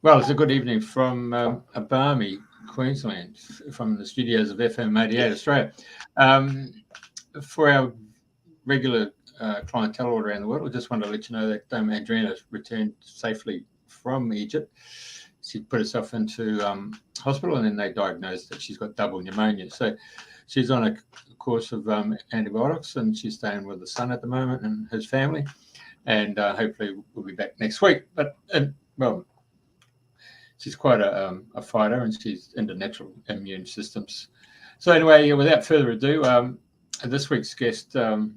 Well, it's a good evening from Barmy, Queensland, from the studios of FM 88 Australia. For our regular clientele all around the world, I just wanted to let you know that Andrena returned safely from Egypt. She put herself into hospital, and then they diagnosed that she's got double pneumonia. So she's on a course of antibiotics, and she's staying with the son at the moment and his family. And hopefully we'll be back next week. But, well, she's quite a fighter, and she's into natural immune systems. So anyway, without further ado, this week's guest, how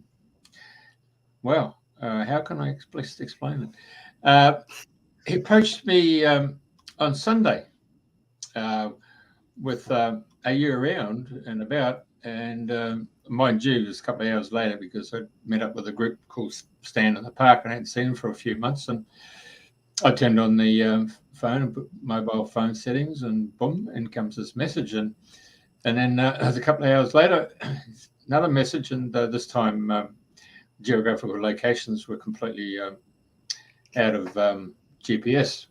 can I best explain it? He approached me on Sunday with a year around and about, and mind you, it was a couple of hours later because I met up with a group called Stand in the Park, and I hadn't seen him for a few months, and I turned on the phone and put mobile phone settings, and boom, in comes this message. And then a couple of hours later, another message, and this time geographical locations were completely out of GPS.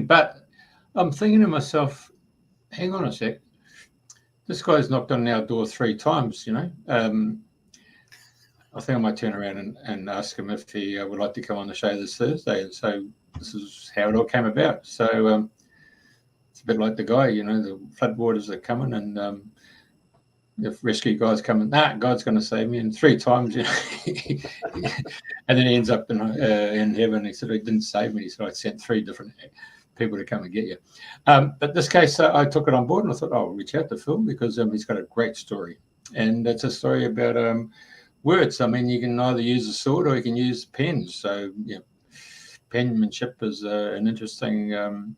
But I'm thinking to myself, hang on a sec, this guy's knocked on our door 3 times, you know. I think I might turn around and ask him if he would like to come on the show this Thursday. And so this is how it all came about. So it's a bit like the guy, you know, the floodwaters are coming, and if rescue guys coming, God's going to save me. And 3 times, you know, and then he ends up in heaven. He said, he didn't save me. He said, I sent 3 different people to come and get you. But this case, I took it on board, and I thought, I'll reach out to Phil because he's got a great story. And it's a story about words. I mean, you can either use a sword or you can use pens. So, yeah, penmanship is an interesting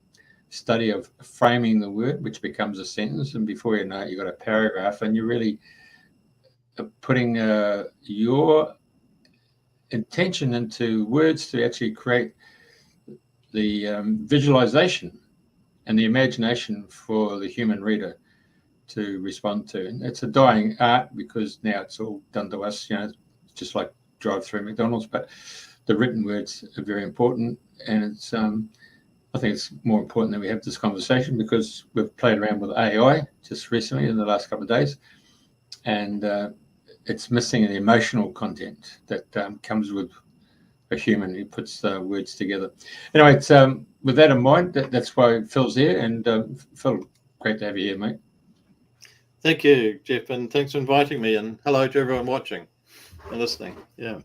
study of framing the word, which becomes a sentence. And before you know it, you've got a paragraph, and you're really putting your intention into words to actually create the visualization and the imagination for the human reader to respond to. And it's a dying art because now it's all done to us, you know, just like drive through McDonald's, but the written words are very important. And it's I think it's more important that we have this conversation because we've played around with AI just recently in the last couple of days, and it's missing the emotional content that comes with a human who puts words together. Anyway, it's, with that in mind, that's why Phil's here. And Phil, great to have you here, mate. Thank you, Jeff, and thanks for inviting me, and hello to everyone watching and listening. Yeah.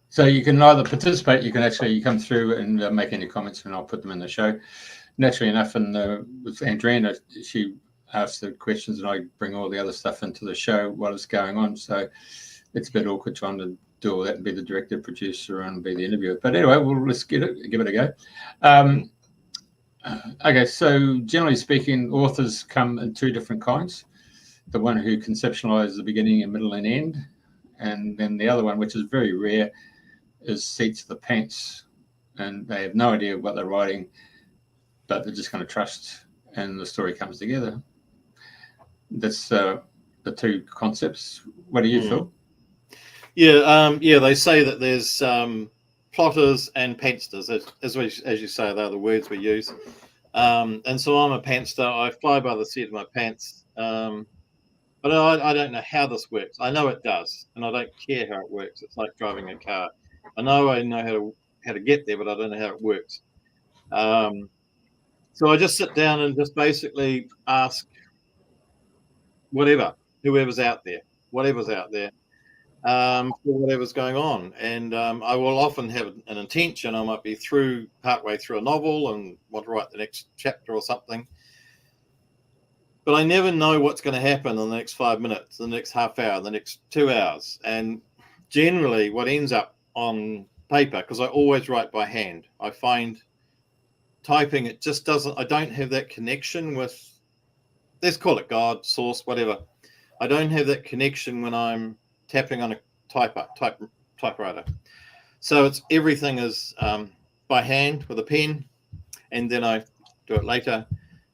So you can either participate, you can actually come through and make any comments, and I'll put them in the show. Naturally enough, and with Andrena, she asks the questions, and I bring all the other stuff into the show while it's going on. So it's a bit awkward trying to do all that and be the director, producer, and be the interviewer. But anyway, let's give it a go. Okay, so generally speaking, authors come in 2 different kinds. The one who conceptualizes the beginning and middle and end, and then the other one, which is very rare, is seats of the pants, and they have no idea what they're writing, but they're just going to trust, and the story comes together. That's the 2 concepts. What do you feel? Yeah, they say that there's plotters and pantsters, as you say, they're the words we use. And so I'm a pantster. I fly by the seat of my pants. But I don't know how this works. I know it does, and I don't care how it works. It's like driving a car. I know how to get there, but I don't know how it works. So I just sit down and just basically ask whoever's out there, for whatever's going on. And I will often have an intention. I might be partway through a novel and want to write the next chapter or something. But I never know what's going to happen in the next 5 minutes, the next half hour, the next 2 hours. And generally what ends up on paper, because I always write by hand, I find typing, it just doesn't, I don't have that connection with, let's call it God, source, whatever. I don't have that connection when I'm tapping on a typewriter. So everything is by hand with a pen, and then I do it later.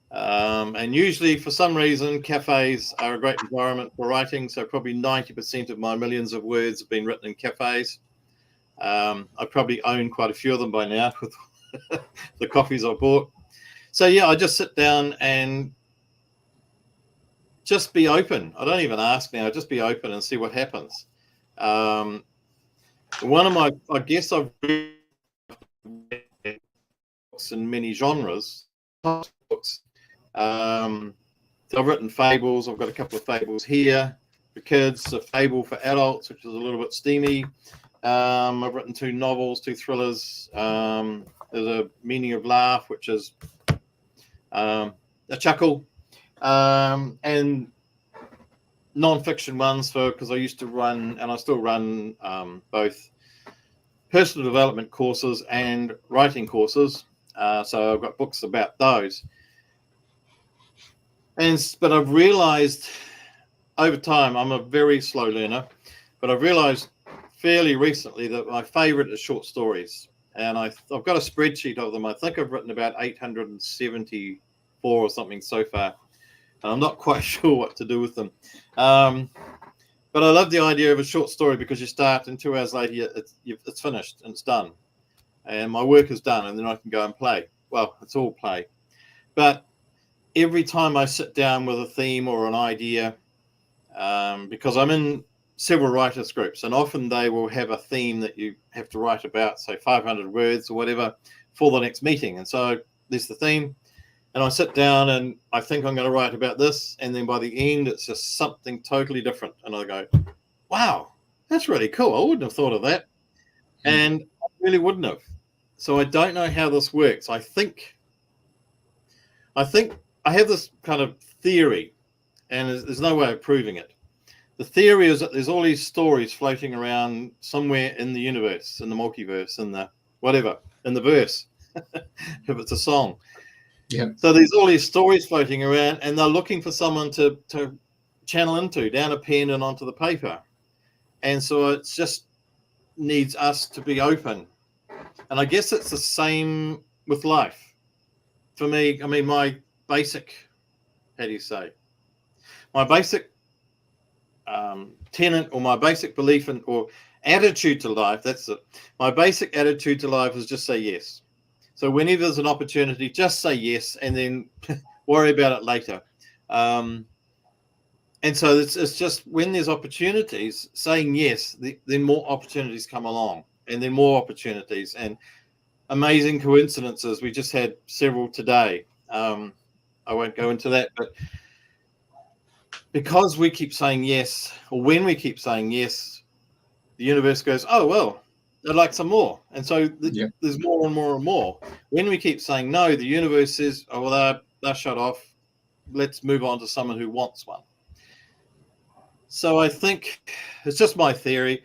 And usually, for some reason, cafes are a great environment for writing. So probably 90% of my millions of words have been written in cafes. I probably own quite a few of them by now the coffees I bought. So yeah, I just sit down and just be open. I don't even ask now. Just be open and see what happens. One of my, I guess I've read books in many genres. Books. So I've written fables. I've got a couple of fables here for kids, a fable for adults, which is a little bit steamy. I've written 2 novels, 2 thrillers. There's a Meaning of Laugh, which is a chuckle, and non-fiction ones because I used to run, and I still run, both personal development courses and writing courses. So I've got books about those. But I've realized over time, I'm a very slow learner, but I've realized fairly recently that my favorite is short stories. And I've got a spreadsheet of them. I think I've written about 874 or something so far. And I'm not quite sure what to do with them. But I love the idea of a short story because you start and 2 hours later, it's finished and it's done. And my work is done and then I can go and play. Well, it's all play. But every time I sit down with a theme or an idea, because I'm in several writers groups, and often they will have a theme that you have to write about, say 500 words or whatever, for the next meeting. And so there's the theme, and I sit down and I think I'm going to write about this, and then by the end it's just something totally different, and I go, wow, that's really cool. I wouldn't have thought of that. And I really wouldn't have. So I don't know how this works. I think I have this kind of theory, and there's no way of proving it. The theory is that there's all these stories floating around somewhere in the universe, in the multiverse, in the whatever, in the verse, if it's a song. Yeah. So there's all these stories floating around, and they're looking for someone to channel into, down a pen and onto the paper. And so it's just needs us to be open. And I guess it's the same with life. For me, I mean, my basic, how do you say, my basic tenet, or my basic belief in, or attitude to life, that's it. My basic attitude to life is just say yes. So whenever there's an opportunity, just say yes, and then worry about it later. And so it's just when there's opportunities, saying yes, then more opportunities come along, and then more opportunities and amazing coincidences. We just had several today. I won't go into that, but because we keep saying yes, or when we keep saying yes, the universe goes, oh, well, I'd like some more. And so there's more and more and more. When we keep saying no, the universe says, oh, well, they're shut off. Let's move on to someone who wants one. So I think it's just my theory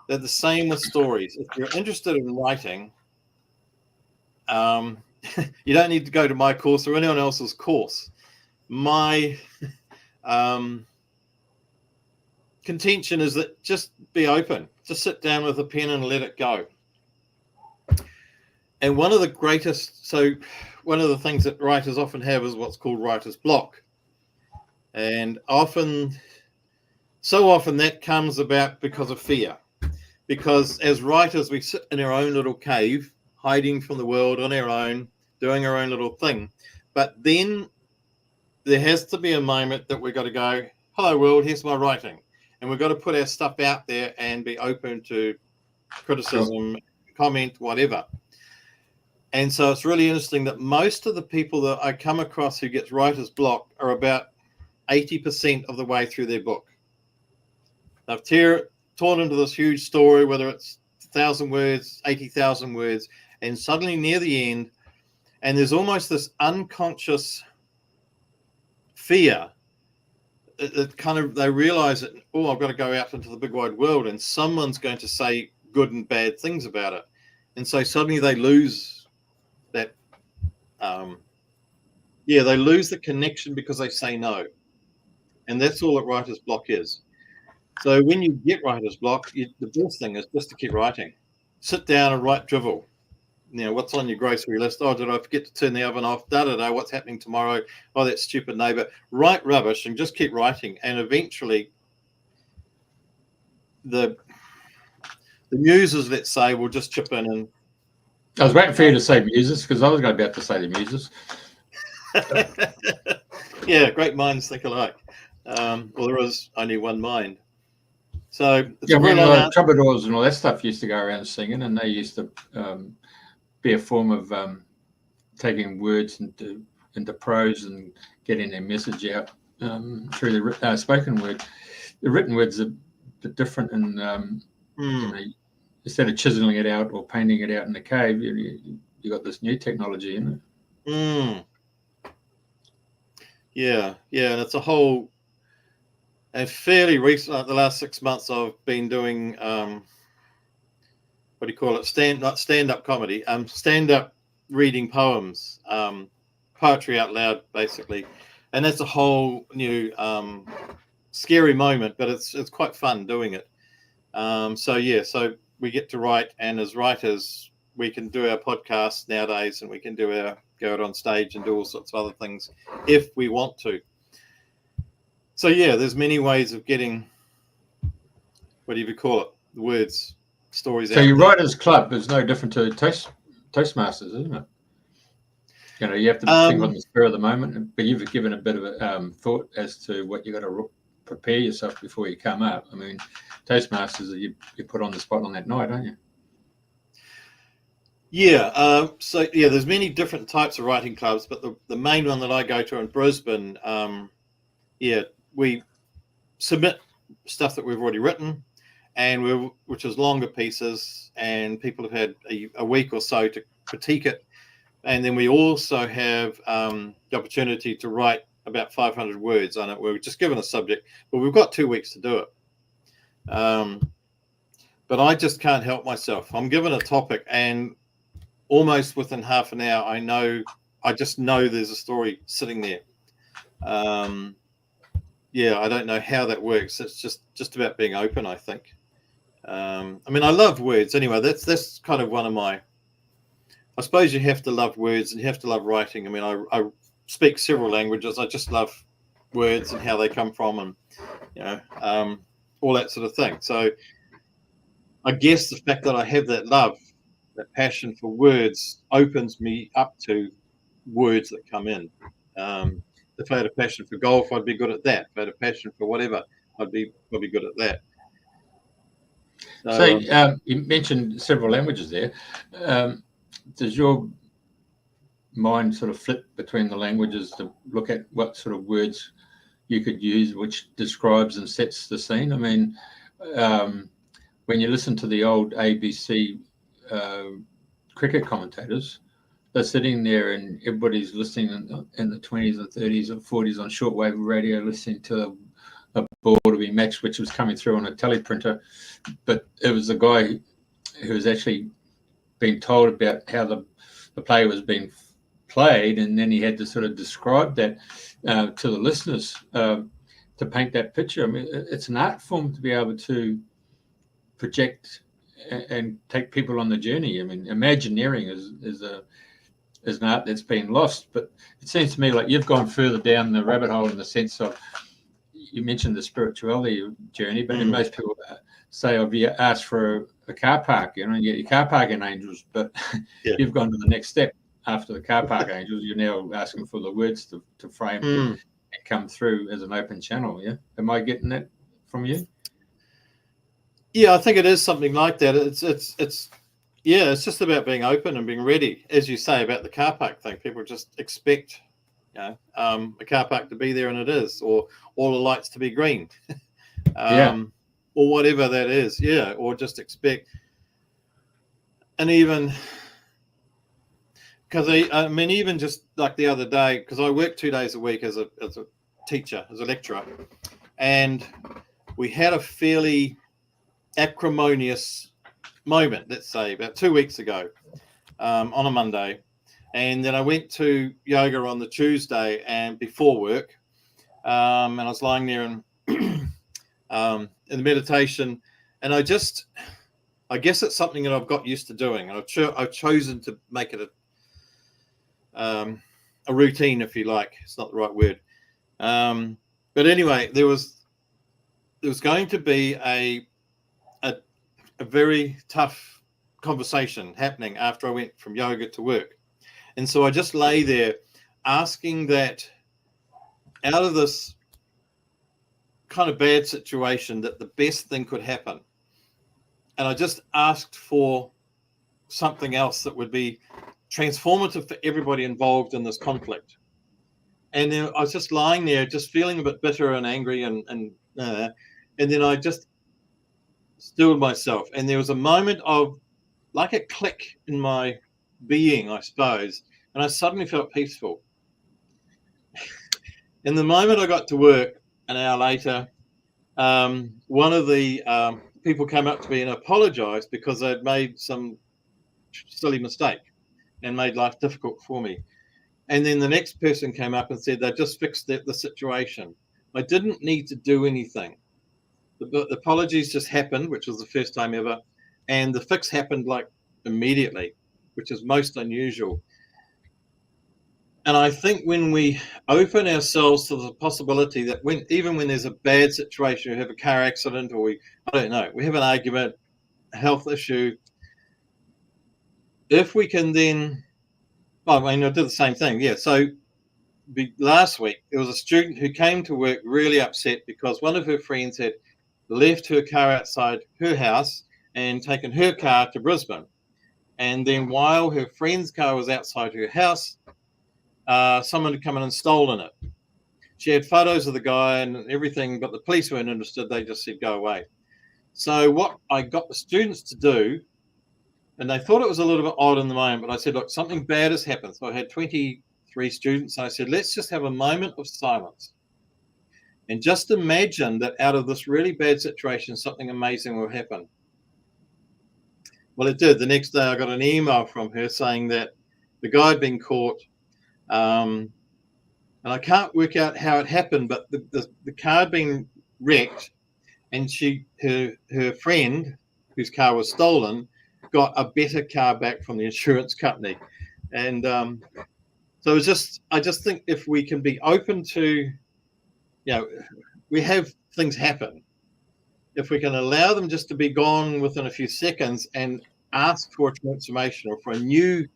that the same with stories. If you're interested in writing, you don't need to go to my course or anyone else's course. My contention is that just be open. Just sit down with a pen and let it go. And one of the things that writers often have is what's called writer's block. And so often that comes about because of fear. Because as writers, we sit in our own little cave, hiding from the world on our own, doing our own little thing. But then there has to be a moment that we've got to go, hello world, here's my writing. And we've got to put our stuff out there and be open to criticism, comment, whatever. And so it's really interesting that most of the people that I come across who gets writer's block are about 80% of the way through their book. They've torn into this huge story, whether it's 1,000 words, 80,000 words, and suddenly near the end, and there's almost this unconscious fear. They realize that, oh, I've got to go out into the big wide world and someone's going to say good and bad things about it. And so suddenly they lose that, they lose the connection because they say no. And that's all that writer's block is. So when you get writer's block, the best thing is just to keep writing. Sit down and write drivel. You know, what's on your grocery list? Oh, did I forget to turn the oven off? Da-da-da, what's happening tomorrow? Oh, that stupid neighbor. Write rubbish and just keep writing. And eventually the muses, let's say, will just chip in I was waiting for you to say muses because I was going to be about to say the muses. Yeah, great minds think alike. Well, there is only one mind. So it's Yeah, a very when long answer. troubadours and all that stuff used to go around singing, and they used to be a form of taking words into prose and getting their message out through the spoken word. The written word's a bit different, and you know, instead of chiseling it out or painting it out in the cave, you got this new technology in it. Yeah, and it's a whole. And fairly recent, like the last 6 months, I've been doing what do you call it? Not stand-up comedy. Stand-up reading poems, poetry out loud, basically, and that's a whole new scary moment, but it's quite fun doing it. So we get to write, and as writers, we can do our podcasts nowadays, and we can go out on stage and do all sorts of other things if we want to. So yeah, there's many ways of getting, what do you call it, words, stories out. So your writers' club is no different to Toastmasters, isn't it? You know, you have to think on the spur of the moment, but you've given a bit of a thought as to what you got to prepare yourself before you come up. I mean, Toastmasters, you put on the spot on that night, don't you? Yeah. So yeah, there's many different types of writing clubs, but the main one that I go to in Brisbane, we submit stuff that we've already written, and which is longer pieces, and people have had a week or so to critique it. And then we also have the opportunity to write about 500 words on it. We're just given a subject, but we've got 2 weeks to do it. But I just can't help myself. I'm given a topic, and almost within half an hour, I just know there's a story sitting there. I don't know how that works. It's just about being open, I think. I mean, I love words anyway. That's kind of one of my. I suppose you have to love words and you have to love writing. I mean, I speak several languages. I just love words and how they come from, and all that sort of thing. So I guess the fact that I have that love, that passion for words, opens me up to words that come in. If I had a passion for golf, I'd be good at that. If I had a passion for whatever, I'd be probably good at that. So you mentioned several languages there. Does your mind sort of flip between the languages to look at what sort of words you could use, which describes and sets the scene? I mean, when you listen to the old ABC cricket commentators, they're sitting there and everybody's listening in the 20s and 30s and 40s on shortwave radio, listening to a ball to be matched, which was coming through on a teleprinter. But it was the guy who was actually being told about how the play was being played, and then he had to sort of describe that to the listeners to paint that picture. I mean, it's an art form to be able to project and take people on the journey. I mean, Imagineering is an art that's been lost, but it seems to me like you've gone further down the rabbit hole in the sense of, you mentioned the spirituality journey, but most people say, "Have you asked for a car park? You know, you get your car parking angels," but you've gone to the next step. After the car park angels, you're now asking for the words to frame and come through as an open channel. Yeah, am I getting that from you? Yeah, I think it is something like that. It's just about being open and being ready, as you say about the car park thing. People just expect, a car park to be there, and it is, or all the lights to be green, or whatever that is. Yeah, or just expect, and even because I mean, even just like the other day, because I work 2 days a week as a teacher, as a lecturer, and we had a fairly acrimonious moment, let's say about 2 weeks ago, on a Monday, and then I went to yoga on the Tuesday and before work, and I was lying there and in the meditation, and I guess it's something that I've got used to doing, and I've chosen to make it a routine, if you like. It's not the right word, but anyway, there was going to be a very tough conversation happening after I went from yoga to work. And so I just lay there asking that out of this kind of bad situation that the best thing could happen. And I just asked for something else that would be transformative for everybody involved in this conflict. And then I was just lying there, just feeling a bit bitter and angry, and then I just stilled myself. And there was a moment of like a click in my being, I suppose, and I suddenly felt peaceful. In the moment I got to work, an hour later, one of the people came up to me and apologized because I'd made some silly mistake and made life difficult for me. And then the next person came up and said they just fixed the situation. I didn't need to do anything. The apologies just happened, which was the first time ever, and the fix happened like immediately, which is most unusual. And I think when we open ourselves to the possibility that even when there's a bad situation, we have a car accident, or we have an argument, a health issue, if we can then, I did the same thing. Yeah. So last week, there was a student who came to work really upset because one of her friends had left her car outside her house and taken her car to Brisbane. And then while her friend's car was outside her house, someone had come in and stolen it. She had photos of the guy and everything, but the police weren't interested. They just said, go away. So what I got the students to do, and they thought it was a little bit odd in the moment, but I said, look, something bad has happened. So I had 23 students. I said, let's just have a moment of silence. And just imagine that out of this really bad situation, something amazing will happen. Well, it did. The next day, I got an email from her saying that the guy had been caught. And I can't work out how it happened, but the car had been wrecked, and her friend, whose car was stolen, got a better car back from the insurance company. And so I just think if we can be open to, we have things happen. If we can allow them just to be gone within a few seconds and ask for a transformation or for a new,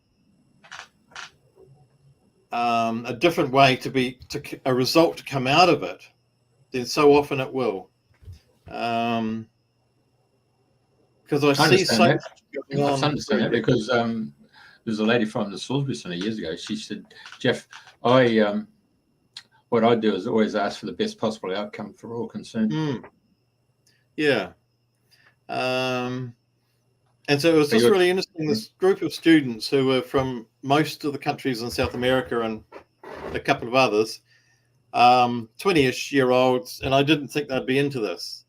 a different way to a result to come out of it, then so often it will. Because I see so much going on. I understand that because there's a lady from the Salisbury Centre years ago. She said, Jeff, what I do is always ask for the best possible outcome for all concerned. Yeah. And so it was just really interesting. This group of students who were from most of the countries in South America and a couple of others, 20-ish year olds, and I didn't think they'd be into this.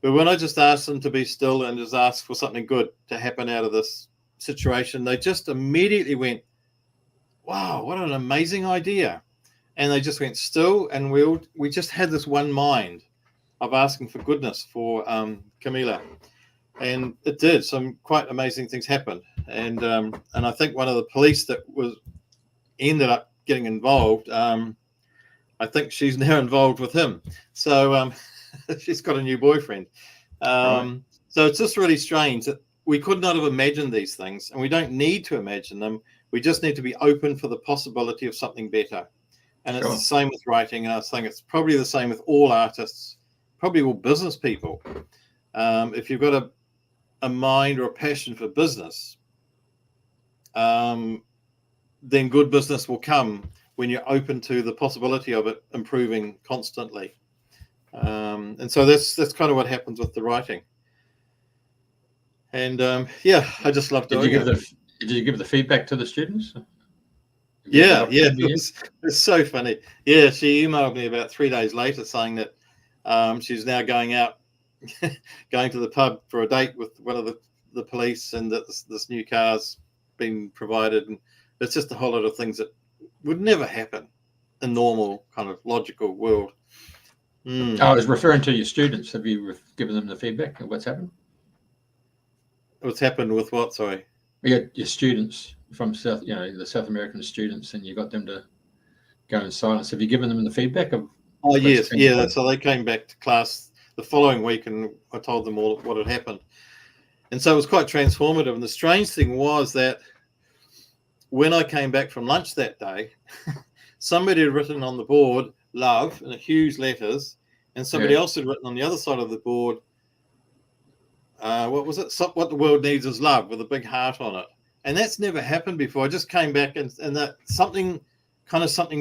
But when I just asked them to be still and just ask for something good to happen out of this situation, they just immediately went, wow, what an amazing idea. And they just went still, and we just had this one mind of asking for goodness for Camila. And it did. Some quite amazing things happened. And I think one of the police that ended up getting involved, I think she's now involved with him. So she's got a new boyfriend. Right. So it's just really strange that we could not have imagined these things, and we don't need to imagine them. We just need to be open for the possibility of something better. And it's the same with writing. And I was saying it's probably the same with all artists, probably all business people. If you've got a mind or a passion for business, then good business will come when you're open to the possibility of it improving constantly. And so that's kind of what happens with the writing. And I just love doing it. Did you give the feedback to the students? Yeah, it's so funny. Yeah, she emailed me about 3 days later saying that she's now going to the pub for a date with one of the police, and that this new car's been provided. And it's just a whole lot of things that would never happen in normal kind of logical world. I was referring to your students. Have you given them the feedback of what's happened? What's happened with what? Sorry. Your students from the South American students, and you got them to go in silence. Have you given them the feedback of? Oh yes, yeah. So they came back to class the following week, and I told them all what had happened. And so it was quite transformative. And the strange thing was that when I came back from lunch that day, somebody had written on the board, love, in huge letters, and somebody else had written on the other side of the board, what was it? What the world needs is love, with a big heart on it. And that's never happened before. I just came back and that something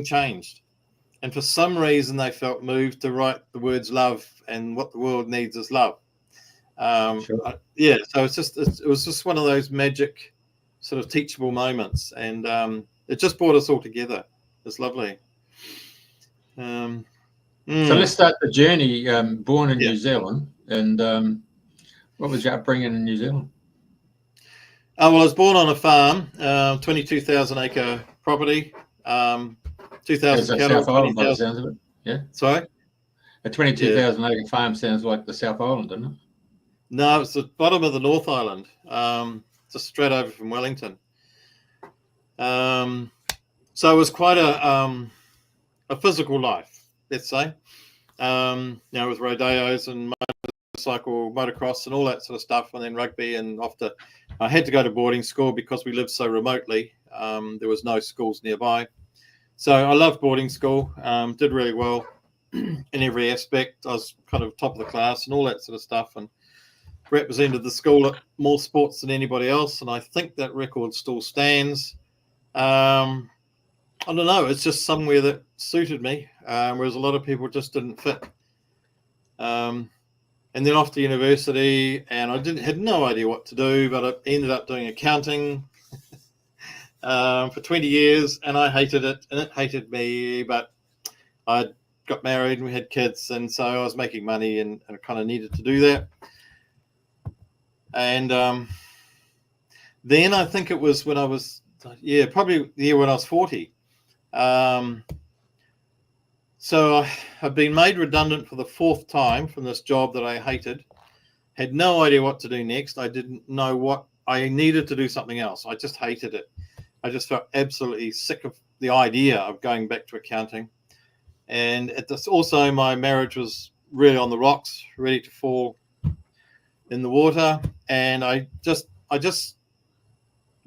changed. And for some reason, they felt moved to write the words love and what the world needs is love. So it was just one of those magic sort of teachable moments. And it just brought us all together. It's lovely. So let's start the journey. Born in New Zealand, and what was your upbringing in New Zealand? Well, I was born on a farm, 22,000 acre property, 2,000 cattle. South Island, by the sounds of it. Yeah. Sorry? A 22,000 acre farm sounds like the South Island, doesn't it? No, it's the bottom of the North Island, just straight over from Wellington. So it was quite a physical life, let's say. With rodeos and motocross and all that sort of stuff, and then rugby, and I had to go to boarding school because we lived so remotely. There was no schools nearby. So I loved boarding school, did really well in every aspect. I was kind of top of the class and all that sort of stuff, and represented the school at more sports than anybody else. And I think that record still stands. I don't know. It's just somewhere that suited me, whereas a lot of people just didn't fit. And then off to university, and I had no idea what to do, but I ended up doing accounting for 20 years, and I hated it, and it hated me, but I got married and we had kids, and so I was making money, and I kind of needed to do that. And then I think it was when I was, probably the year when I was 40. So I've been made redundant for the 4th time from this job that I hated. Had no idea what to do next. I didn't know what I needed to do. Something else. I just hated it. I just felt absolutely sick of the idea of going back to accounting. And also my marriage was really on the rocks, ready to fall in the water. And I just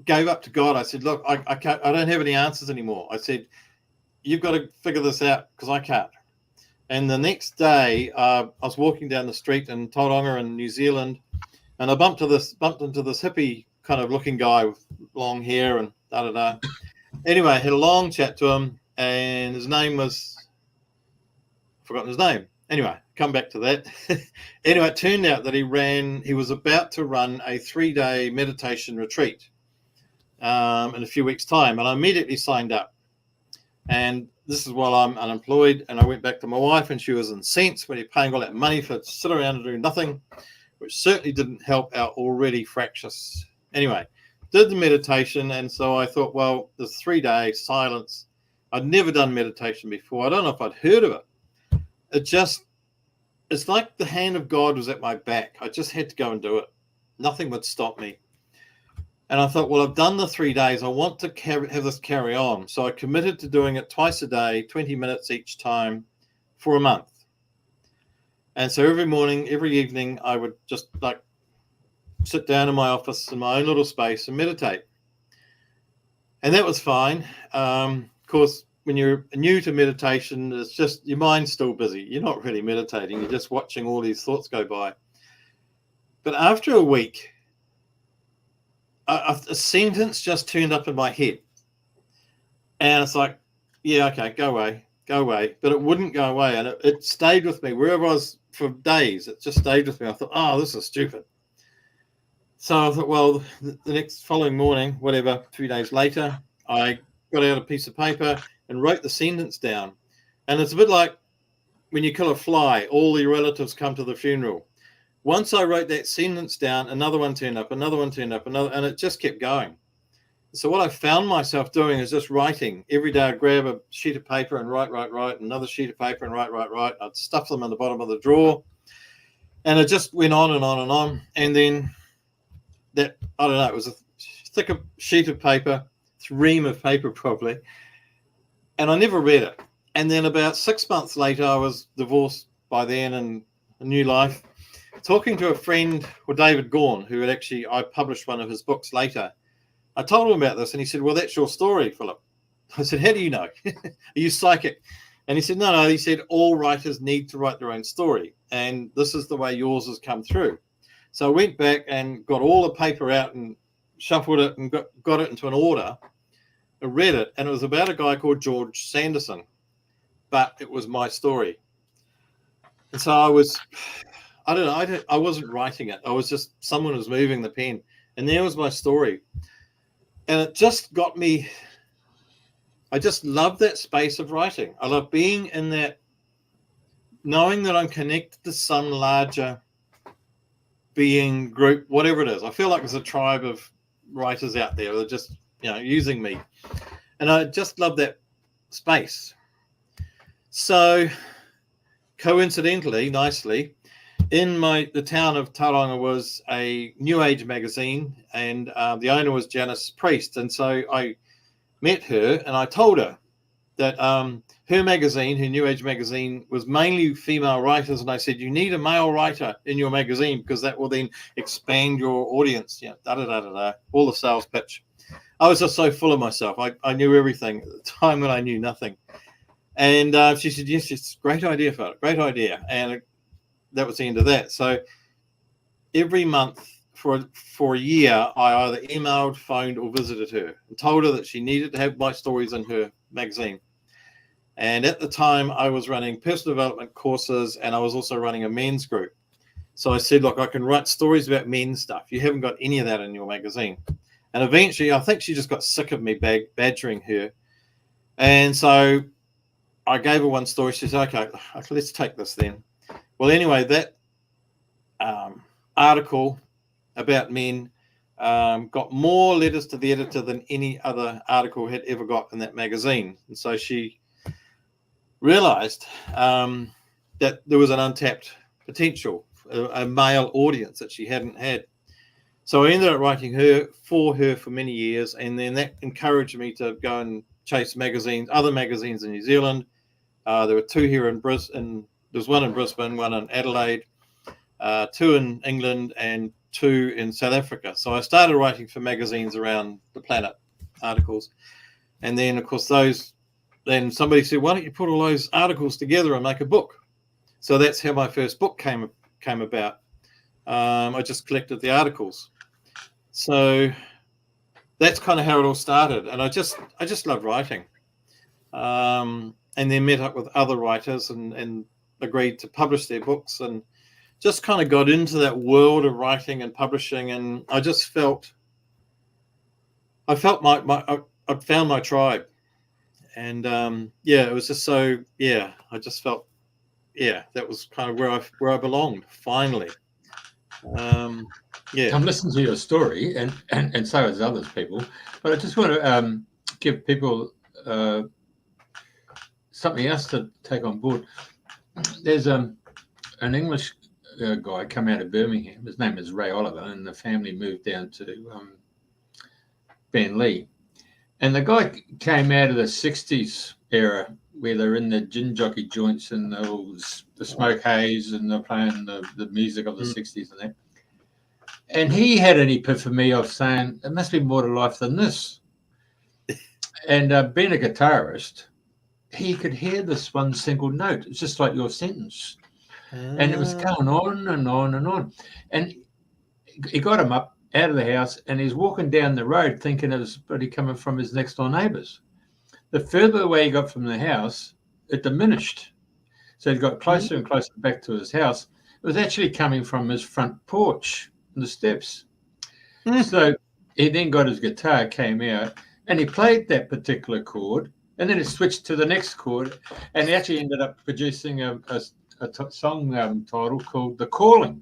gave up to God. I said, look, I don't have any answers anymore. I said, you've got to figure this out because I can't. And the next day, I was walking down the street in Tauranga in New Zealand, and I bumped into this hippie kind of looking guy with long hair and da-da-da. Anyway, I had a long chat to him, and his name was... I've forgotten his name. Anyway, come back to that. Anyway, it turned out that he was about to run a 3-day meditation retreat in a few weeks' time, and I immediately signed up. And this is while I'm unemployed, and I went back to my wife, and she was incensed when you're paying all that money for to sit around and do nothing, which certainly didn't help our already fractious. Anyway, did the meditation, and so I thought, well, there's 3-day silence. I'd never done meditation before. I don't know if I'd heard of it. It's like the hand of God was at my back. I just had to go and do it. Nothing would stop me. And I thought, well, I've done the 3 days. I want to have this carry on. So I committed to doing it twice a day, 20 minutes each time for a month. And so every morning, every evening, I would just sit down in my office in my own little space and meditate. And that was fine. Of course, when you're new to meditation, it's just your mind's still busy. You're not really meditating. You're just watching all these thoughts go by. But after a week, a sentence just turned up in my head, and it's like, yeah, okay, go away, but it wouldn't go away, and it stayed with me wherever I was for days. It just stayed with me. I thought, oh, this is stupid. So I thought, well, the next following morning, whatever, 2 days later, I got out a piece of paper and wrote the sentence down. And it's a bit like when you kill a fly, all your relatives come to the funeral. Once I wrote that sentence down, another one turned up, and it just kept going. So what I found myself doing is just writing. Every day I'd grab a sheet of paper and write, another sheet of paper and write. I'd stuff them in the bottom of the drawer. And it just went on and on and on. And then I don't know, it was a thick sheet of paper, ream of paper probably. And I never read it. And then about 6 months later, I was divorced by then and a new life. talking to a friend, or David Gaughan, who had actually, I published one of his books later. I told him about this, and he said, "Well, that's your story, Philip." I said, "How do you know? Are you psychic?" And he said, No. He said, all writers need to write their own story, and this is the way yours has come through. So I went back and got all the paper out and shuffled it and got it into an order. I read it, and it was about a guy called George Sanderson, but it was my story. And so I don't know, I wasn't writing it. I was just, someone was moving the pen, and there was my story. And it just got me, I just love that space of writing. I love being in that, knowing that I'm connected to some larger being, group, whatever it is. I feel like there's a tribe of writers out there that are just, using me. And I just love that space. So coincidentally, nicely, in the town of Tauranga was a New Age magazine, and the owner was Janice Priest. And so I met her, and I told her that her magazine, her New Age magazine, was mainly female writers. And I said, you need a male writer in your magazine because that will then expand your audience. All the sales pitch. I was just so full of myself. I knew everything at the time when I knew nothing. And she said, yes, it's a great idea, Philip, great idea. And that was the end of that. So every month for a year, I either emailed, phoned, or visited her and told her that she needed to have my stories in her magazine. And at the time, I was running personal development courses, and I was also running a men's group. So I said, look, I can write stories about men's stuff. You haven't got any of that in your magazine. And eventually, I think she just got sick of me badgering her. And so I gave her one story. She said, okay, let's take this then. Well, anyway, that article about men got more letters to the editor than any other article had ever got in that magazine. And so she realized that there was an untapped potential, a male audience that she hadn't had. So I ended up writing for her for many years, and then that encouraged me to go and chase other magazines in New Zealand. There were two here in Brisbane. There's one in Brisbane, one in Adelaide, two in England, and two in South Africa. So I started writing for magazines around the planet, articles. And then, of course, then somebody said, why don't you put all those articles together and make a book? So that's how my first book came about. I just collected the articles. So that's kind of how it all started. And I just love writing. And then met up with other writers and agreed to publish their books, and just kind of got into that world of writing and publishing. And I just felt I found my tribe. And it was just so, I just felt, that was kind of where I belonged finally. I'm listening to your story, and so has others people, but I just want to give people something else to take on board. There's an English guy come out of Birmingham. His name is Ray Oliver, and the family moved down to Benley. And the guy came out of the 60s era where they're in the gin jockey joints and the smoke haze, and they're playing the music of the 60s and that. And he had an epiphany of saying, there must be more to life than this. And being a guitarist, he could hear this one single note. It's just like your sentence. And it was going on and on and on. And he got him up out of the house, and he's walking down the road thinking it was probably coming from his next door neighbours. The further away he got from the house, it diminished. So he got closer and closer back to his house. It was actually coming from his front porch and the steps. So he then got his guitar, came out, and he played that particular chord, and then it switched to the next chord, and he actually ended up producing a song title called The Calling.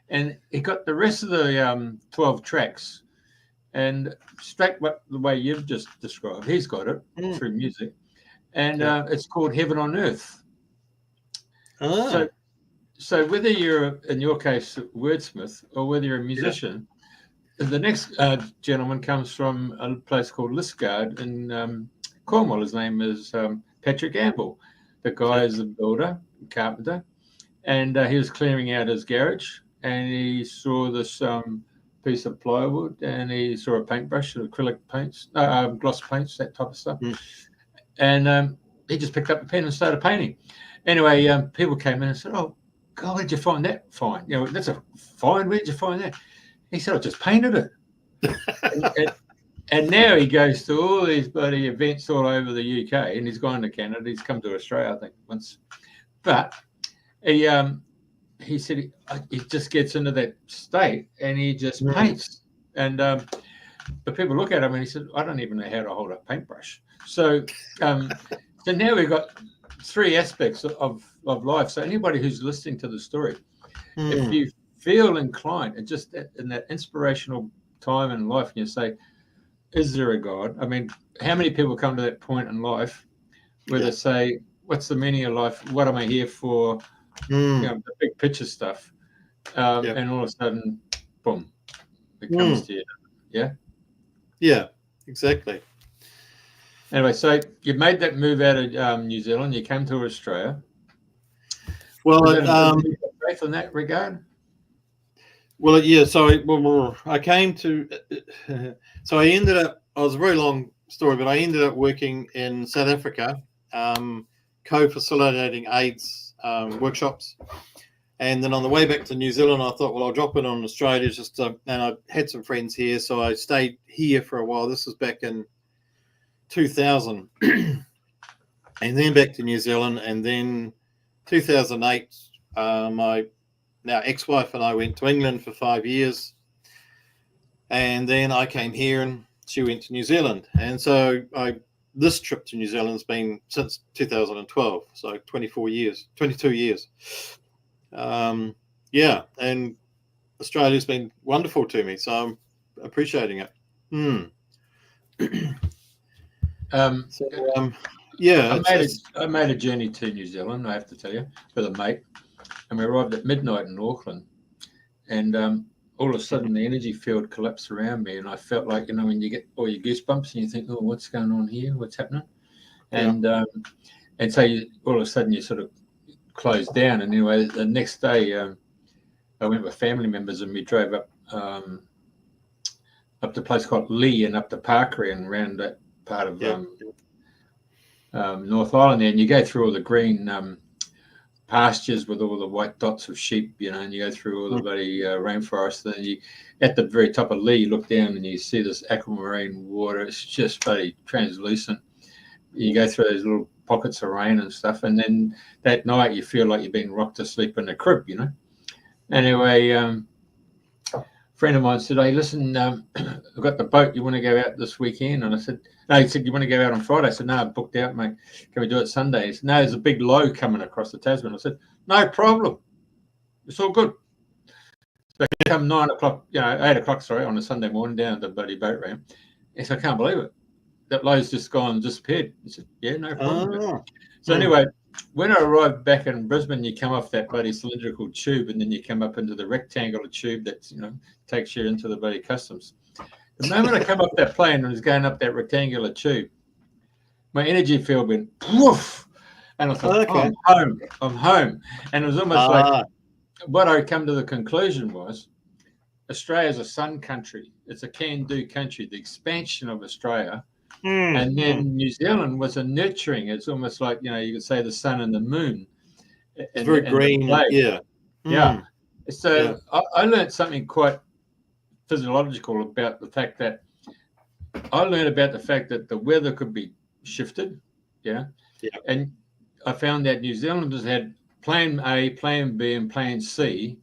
And he got the rest of the 12 tracks, and straight the way you've just described, he's got it through music, and it's called Heaven on Earth. So whether you're, in your case, a wordsmith, or whether you're a musician, the next gentleman comes from a place called Liskeard in Cornwall. His name is Patrick Gamble. The guy is a builder, carpenter, and he was clearing out his garage, and he saw this piece of plywood, and he saw a paintbrush, acrylic paints, gloss paints, that type of stuff, and he just picked up a pen and started painting. Anyway, people came in and said, "Oh, God, where'd you find that fine? You know, that's a fine. Where'd you find that?" He said, "I just painted it." and now he goes to all these bloody events all over the UK, and he's gone to Canada. He's come to Australia, I think, once. But he said he just gets into that state and he just paints. And but people look at him and he said, "I don't even know how to hold a paintbrush." So so now we've got three aspects of life. So anybody who's listening to the story, if you feel inclined, and just in that inspirational time in life, and you say, "Is there a God?" I mean, how many people come to that point in life where they say, "What's the meaning of life? What am I here for?" You know, the big picture stuff, and all of a sudden, boom, it comes to you. Yeah, exactly. Anyway, so you made that move out of New Zealand. You came to Australia. Well, faith in that regard. Well, yeah. So I came to. So I ended up. It was a very long story, but I ended up working in South Africa, co-facilitating AIDS workshops. And then on the way back to New Zealand, I thought, well, I'll drop in on Australia and I had some friends here, so I stayed here for a while. This was back in 2000, and then back to New Zealand, and then 2008, my now ex-wife and I went to England for 5 years, and then I came here and she went to New Zealand, and so this trip to New Zealand has been since 2012, so 22 years. And Australia's been wonderful to me, so I'm appreciating it. I made a journey to New Zealand, I have to tell you, with a mate, and we arrived at midnight in Auckland, and all of a sudden the energy field collapsed around me, and I felt like, you know, when you get all your goosebumps and you think, "Oh, what's going on here? What's happening?" And so all of a sudden you sort of closed down. And anyway, the next day I went with family members and we drove up to a place called Lee and up to Parkery and around that part of North Island there, and you go through all the green pastures with all the white dots of sheep, you know, and you go through all the bloody rainforest. Then you, at the very top of Lee, you look down and you see this aquamarine water. It's just bloody translucent. You go through those little pockets of rain and stuff, and then that night you feel like you're being rocked to sleep in a crib, you know. Anyway, a friend of mine said, "Hey, listen, I've got the boat. You want to go out this weekend?" And I said, "No." He said, "You want to go out on Friday?" I said, "No, I'm booked out, mate. Can we do it Sunday?" He said, "No, there's a big low coming across the Tasman." I said, "No problem. It's all good." So come 9 o'clock, 8 o'clock, on a Sunday morning down at the bloody boat ramp. He said, "I can't believe it. That low's just gone and disappeared." He said, "Yeah, no problem." So anyway, when I arrived back in Brisbane, you come off that bloody cylindrical tube, and then you come up into the rectangular tube that, you know, takes you into the bloody customs. The moment I come off that plane and was going up that rectangular tube, my energy field went poof, and I thought, "Oh, I'm home." And it was almost like what I come to the conclusion was, Australia's a sun country. It's a can-do country. The expansion of Australia. And then New Zealand was a nurturing. It's almost like, you know, you could say the sun and the moon. It's very green. So I learned something quite physiological about the fact that the weather could be shifted. And I found that New Zealanders had plan A, plan B, and plan C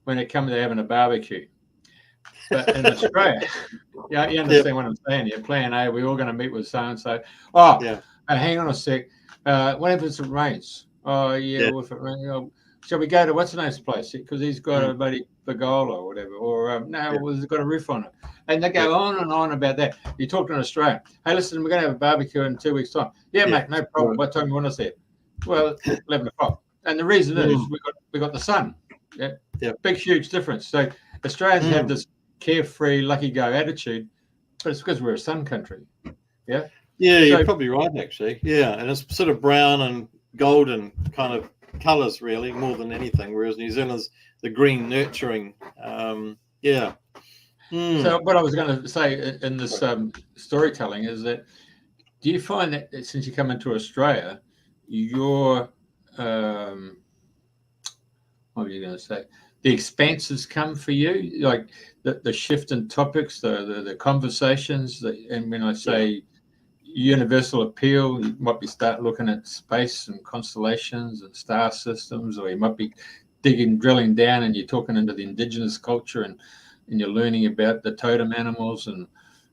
when it comes to having a barbecue. But in Australia, you understand what I'm saying here. Plan A, we're all going to meet with so-and-so. Hang on a sec. What happens if it rains? Well, if it rains, shall we go to what's-her-name's place? Because he's got a bloody pergola or whatever. Or, he's got a roof on it. And they go on and on about that. You talk to an Australian. "Hey, listen, we're going to have a barbecue in 2 weeks' time." "Yeah, mate, no problem. What time you want us there?" "Well, 11 o'clock. And the reason is we got the sun. Big, huge difference. So Australians have this carefree, lucky-go attitude, but it's because we're a sun country. You're probably right, actually. And it's sort of brown and golden kind of colours really more than anything, whereas New Zealand's the green, nurturing. Yeah. So what I was going to say in this storytelling is that, do you find that since you come into Australia, your what were you going to say? The expanses come for you, like the shift in topics, the conversations, and when I say universal appeal, you might be start looking at space and constellations and star systems, or you might be drilling down, and you're talking into the indigenous culture, and you're learning about the totem animals, and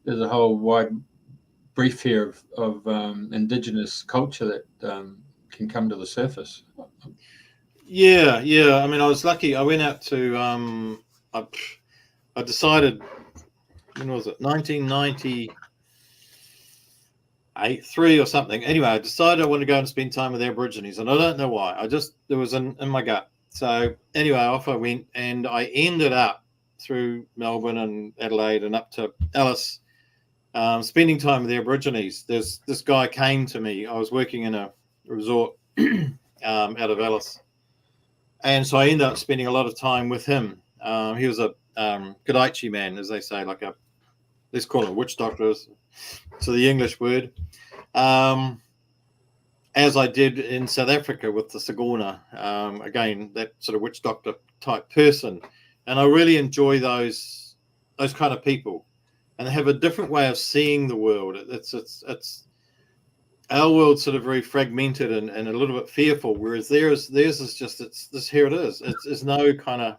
there's a whole wide brief here of indigenous culture that can come to the surface. Yeah. I mean, I was lucky. I went out to. I decided. When was it? 1998, 3 or something. Anyway, I decided I wanted to go and spend time with the Aborigines, and I don't know why. It was in my gut. So anyway, off I went, and I ended up through Melbourne and Adelaide and up to Alice, spending time with the Aborigines. This guy came to me. I was working in a resort out of Alice, and so I ended up spending a lot of time with him. He was a Gadaichi man, as they say, like let's call him witch doctor, so the English word. As I did in South Africa with the Sagorna, again, that sort of witch doctor type person. And I really enjoy those kind of people, and they have a different way of seeing the world. It's our world's sort of very fragmented and a little bit fearful, whereas theirs is just here it is. There's no kind of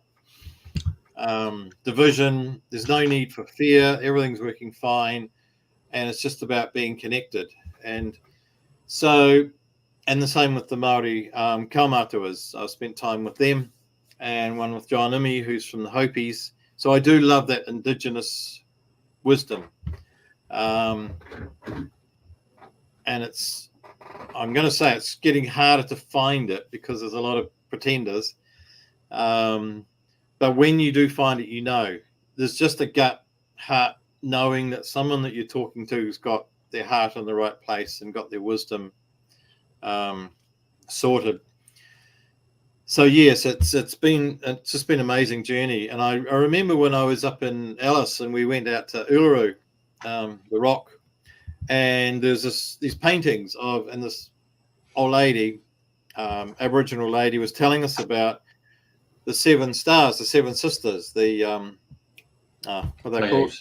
division. There's no need for fear. Everything's working fine, and it's just about being connected. And so, and the same with the Maori kaumatuas. I've spent time with them, and one with John Imi, who's from the Hopis. So I do love that indigenous wisdom. And I'm going to say it's getting harder to find it because there's a lot of pretenders. But when you do find it, there's just a gut heart knowing that someone that you're talking to has got their heart in the right place and got their wisdom sorted. So yes, it's just been an amazing journey. And I remember when I was up in Alice and we went out to Uluru, the rock, and there's these paintings and this old lady, Aboriginal lady, was telling us about the 7 stars, the 7 sisters, the what are they called?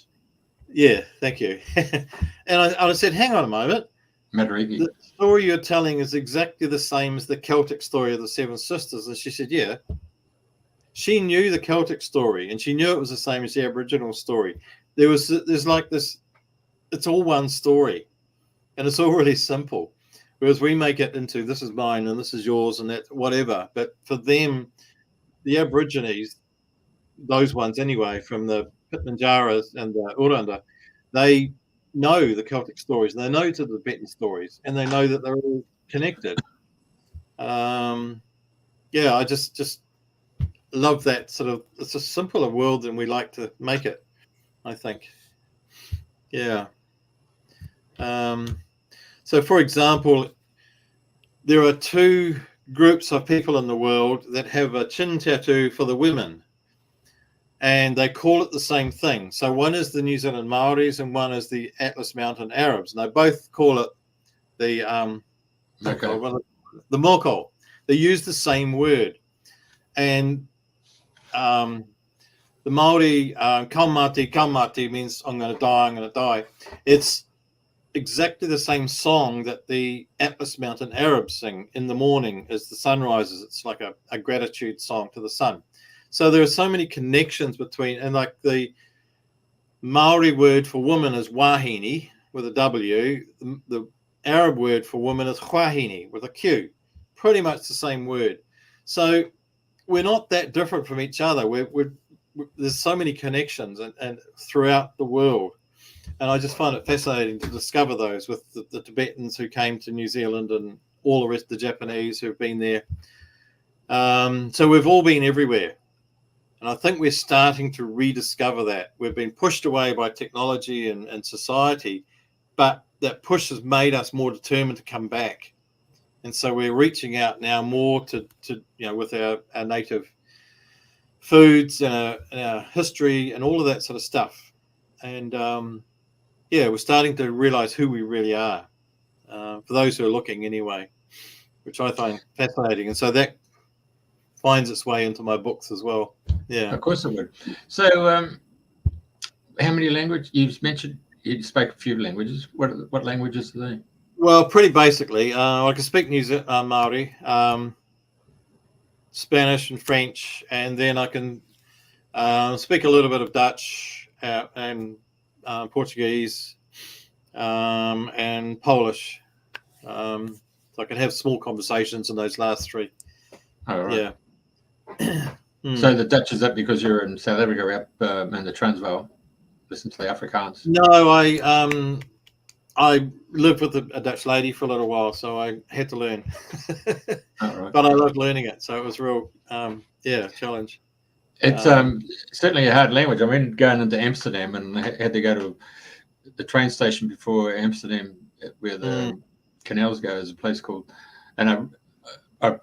Yeah, thank you. And I said, hang on a moment. Matariki. The story you're telling is exactly the same as the Celtic story of the 7 sisters. And she said, yeah. She knew the Celtic story, and she knew it was the same as the Aboriginal story. There's like this, it's all one story, and it's all really simple. Whereas we make it into this is mine and this is yours and that whatever. But for them, the Aborigines, those ones anyway, from the Pitmanjaras and the Uranda, they know the Celtic stories, and they know to the Tibetan stories, and they know that they're all connected. Yeah, I just love that sort of. It's a simpler world than we like to make it, I think. Yeah. So, for example, there are 2 groups of people in the world that have a chin tattoo for the women, and they call it the same thing. So one is the New Zealand Maoris and one is the Atlas Mountain Arabs, and they both call it the moko. They use the same word, and the Maori kaumati means I'm going to die. It's exactly the same song that the Atlas Mountain Arabs sing in the morning as the sun rises. It's like a gratitude song to the sun. So there are so many connections between, and like the Maori word for woman is wahine with a W. The Arab word for woman is wahine with a Q. Pretty much the same word. So we're not that different from each other. There's so many connections and throughout the world. And I just find it fascinating to discover those with the Tibetans who came to New Zealand and all the rest of the Japanese who've been there. So we've all been everywhere. And I think we're starting to rediscover that. We've been pushed away by technology and society, but that push has made us more determined to come back And so we're reaching out now more to with our native foods and our history and all of that sort of stuff. And we're starting to realize who we really are, for those who are looking anyway, which I find fascinating. And so that finds its way into my books as well. Yeah. Of course it would. So how many languages? You mentioned you spoke a few languages. What languages are they? Well, pretty basically, I can speak Maori, Spanish and French, and then I can speak a little bit of Dutch and Portuguese and Polish. So I can have small conversations in those last three. Oh, right. Yeah. So the Dutch, is that because you're in South Africa up in the Transvaal? Listen to the Afrikaans? No, I lived with a Dutch lady for a little while, so I had to learn. Oh, right. But I loved learning it, so it was a real challenge. It's certainly a hard language. I mean, going into Amsterdam, and I had to go to the train station before Amsterdam, where the canals go. There's a place called, and I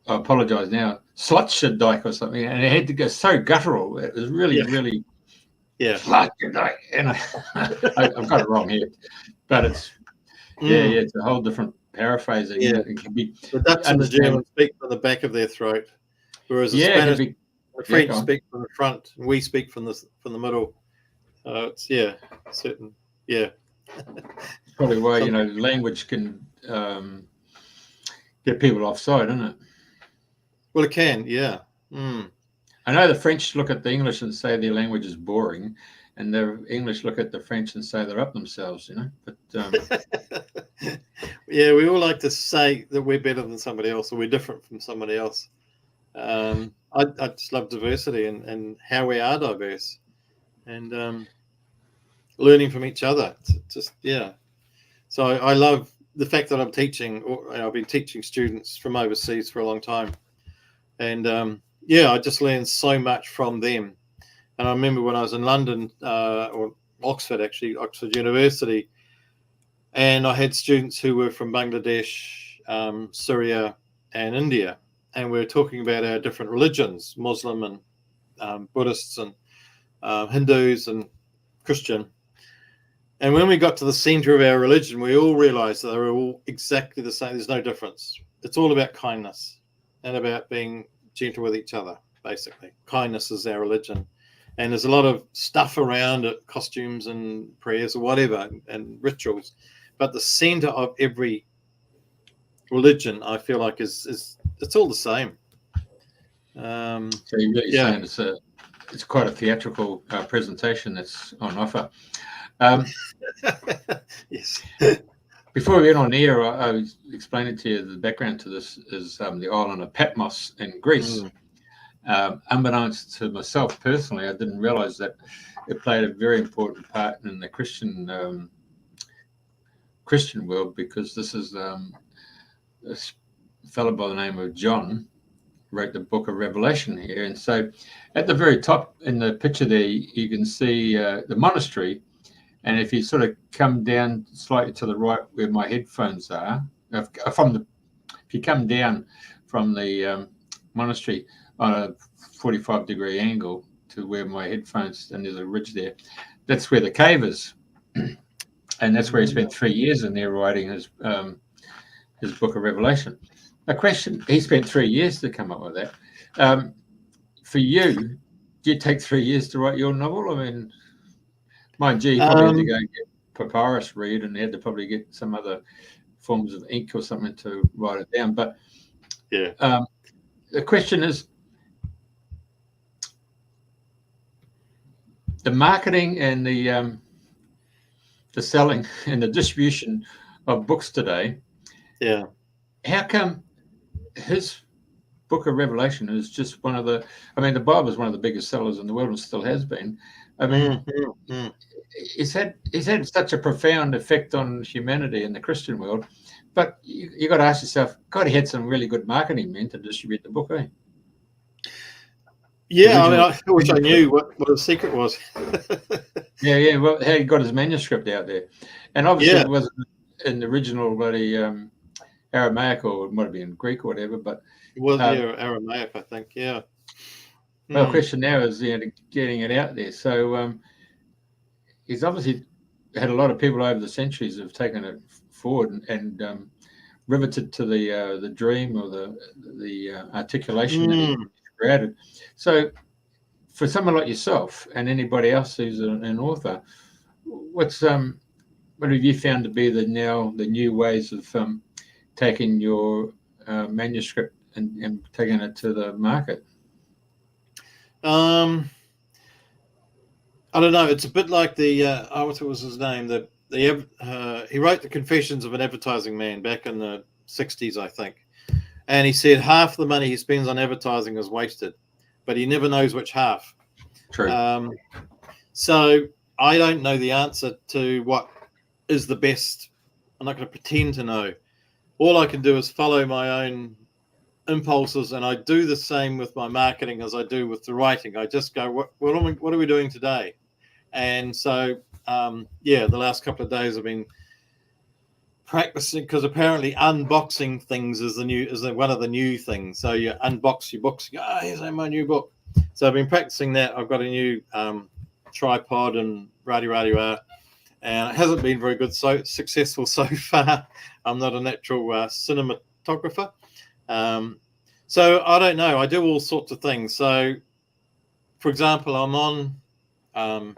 apologise now, Sloterdijk or something, and it had to go so guttural. It was really, really. Yeah, and I've got it wrong here, but it's it's a whole different paraphrasing. Yeah, it can be. The Dutch and the Germans speak from the back of their throat, whereas the Spanish, the French speak from the front, and we speak from the middle. It's certain. Yeah, probably why language can get people offside, isn't it? Well, it can. Yeah. I know the French look at the English and say their language is boring, and the English look at the French and say they're up themselves, But yeah, we all like to say that we're better than somebody else or we're different from somebody else. I just love diversity and how we are diverse, and learning from each other. So I love the fact that I'm teaching. I've been teaching students from overseas for a long time, and I just learned so much from them. And I remember when I was in London, or Oxford University, and I had students who were from Bangladesh, Syria, and India, and we were talking about our different religions, Muslim and Buddhists and Hindus and Christian. And when we got to the center of our religion, we all realized that they were all exactly the same. There's no difference. It's all about kindness and about being gentle with each other, basically. Kindness is our religion. And there's a lot of stuff around it, costumes and prayers or whatever, and rituals. But the center of every religion, I feel like, is it's all the same. So you're really saying it's quite a theatrical presentation that's on offer. Yes. Before we went on air, I was explaining to you the background to this is the island of Patmos in Greece. Unbeknownst to myself personally, I didn't realize that it played a very important part in the Christian world, because this is this fellow by the name of John wrote the book of Revelation here. And so at the very top in the picture there, you can see the monastery. And if you sort of come down slightly to the right where my headphones are, if you come down from the monastery on a 45-degree angle to where my headphones, and there's a ridge there, that's where the cave is. And that's where he spent 3 years in there writing his book of Revelation. A question, he spent 3 years to come up with that. For you, did you take 3 years to write your novel? I mean, mind you, he probably had to go and get papyrus read, and he had to probably get some other forms of ink or something to write it down. But the question is, the marketing and the selling and the distribution of books today. Yeah. How come his book of Revelation is just one of the, I mean, the Bible is one of the biggest sellers in the world and still has been. I mean, it's had such a profound effect on humanity in the Christian world. But you got to ask yourself, God, he had some really good marketing men to distribute the book, eh? Yeah, I mean, I wish I knew what the secret was. Yeah. Well, how he got his manuscript out there, and obviously it wasn't in the original bloody Aramaic, or it might have been Greek or whatever. But It was Aramaic, I think. Yeah. my question now is getting it out there. So he's obviously had a lot of people over the centuries have taken it forward and riveted to the dream or the articulation that he created. So for someone like yourself and anybody else who's an author, what have you found to be the new ways of taking your manuscript and taking it to the market? I don't know. It's a bit like the what was his name? He wrote the Confessions of an Advertising Man back in the 60s, I think, and he said half the money he spends on advertising is wasted, but he never knows which half. True. So I don't know the answer to what is the best. I'm not going to pretend to know. All I can do is follow my own impulses, and I do the same with my marketing as I do with the writing. I just go, what are we doing today? And so, the last couple of days I've been practicing, because apparently unboxing things is one of the new things. So you unbox your books, you go, here's my new book. So I've been practicing that. I've got a new tripod and rah, and it hasn't been very successful so far. I'm not a natural cinematographer. So I don't know. I do all sorts of things. So, for example, I'm on not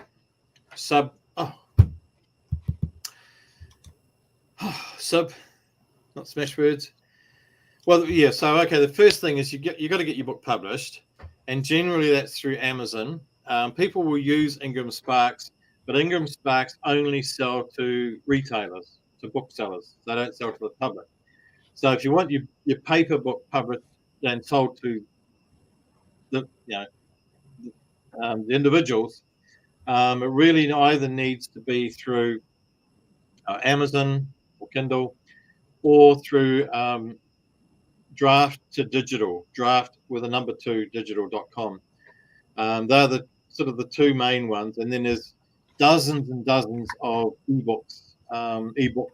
Smashwords. Well, yeah. So okay, the first thing is you got to get your book published, and generally that's through Amazon. People will use Ingram Sparks, but Ingram Sparks only sell to retailers, to booksellers. They don't sell to the public. So if you want your paper book published and sold to the individuals, it really either needs to be through Amazon or Kindle, or through draft with a number 2 digital.com. They're the sort of the two main ones, and then there's dozens and dozens of ebooks, ebook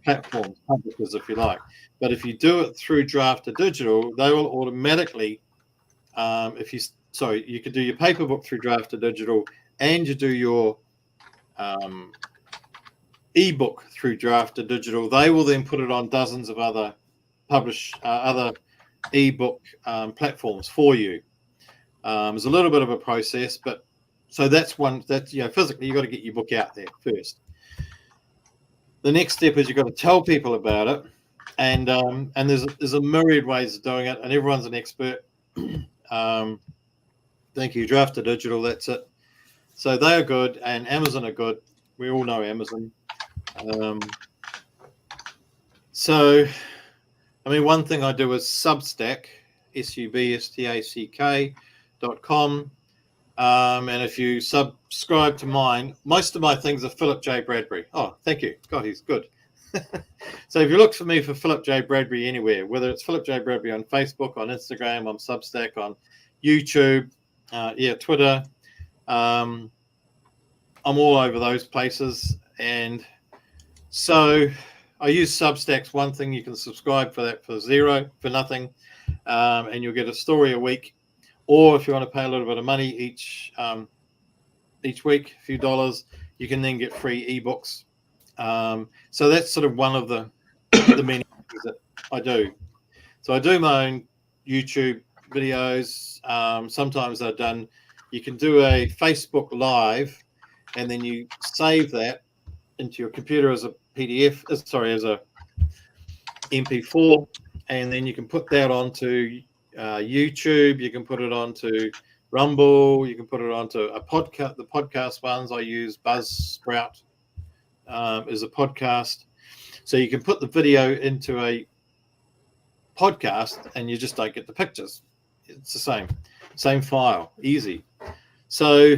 platforms, publishers, if you like. But if you do it through draft to digital, they will automatically, you could do your paper book through draft to digital, and you do your ebook through draft to digital. They will then put it on dozens of other other ebook platforms for you. It's a little bit of a process, but so that's one that physically you've got to get your book out there first. The next step is you've got to tell people about it, and there's a myriad ways of doing it, and everyone's an expert. Thank you, draft to digital. That's it. So they are good, and Amazon are good. We all know Amazon. One thing I do is Substack, substack.com. And if you subscribe to mine, most of my things are Philip J. Bradbury. Oh, thank you. God, he's good. So if you look for me for Philip J. Bradbury anywhere, whether it's Philip J. Bradbury on Facebook, on Instagram, on Substack, on YouTube, Twitter, I'm all over those places. And so I use Substack's one thing. You can subscribe for that for nothing, and you'll get a story a week. Or if you want to pay a little bit of money each week, a few dollars, you can then get free ebooks. So that's sort of one of the many things that I do. So I do my own YouTube videos. Sometimes they're done. You can do a Facebook Live, and then you save that into your computer as a PDF, as a MP4, and then you can put that onto YouTube. You can put it onto Rumble. You can put it onto a podcast. The podcast ones I use, Buzzsprout is a podcast. So you can put the video into a podcast, and you just don't get the pictures. It's the same file, easy. So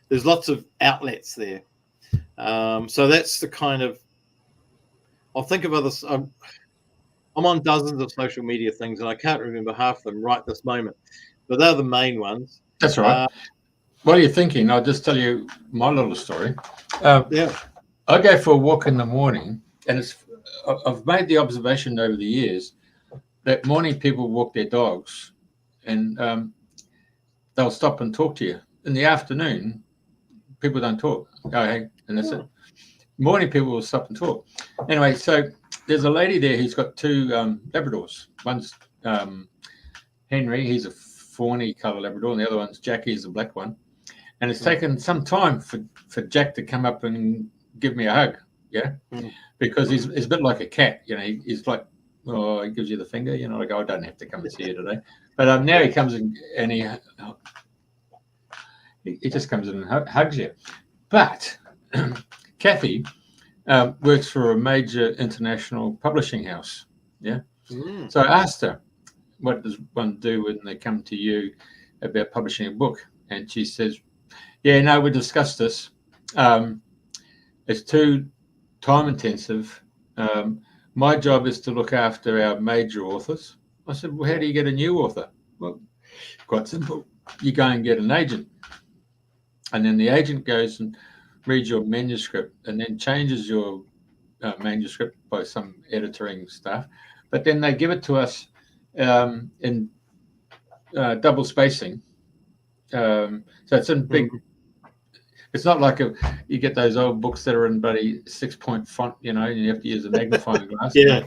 there's lots of outlets there. So that's the kind of. I'll think of others. I'm on dozens of social media things, and I can't remember half of them right this moment, but they're the main ones. That's right. While you're thinking, I'll just tell you my little story. I go for a walk in the morning, and I've made the observation over the years that morning people walk their dogs, and they'll stop and talk to you. In the afternoon, people don't talk. Oh, hey, and that's it. Morning people will stop and talk. Anyway, so there's a lady there who's got two Labradors. One's Henry, he's a fawny colour Labrador, and the other one's Jackie, he's a black one. And it's taken some time for Jack to come up and give me a hug, because he's a bit like a cat, he's like, oh, he gives you the finger, like, I don't have to come and see you today. But now he comes in and he just comes in and hugs you. But Kathy works for a major international publishing house, So I asked her, what does one do when they come to you about publishing a book? And she says, yeah, no, we discussed this. It's too time intensive. My job is to look after our major authors. I said, well, how do you get a new author? Well, quite simple. You go and get an agent. And then the agent goes and reads your manuscript and then changes your manuscript by some editing stuff. But then they give it to us in double spacing. So it's in big. It's not like you get those old books that are in bloody 6-point font, and you have to use a magnifying glass. Yeah,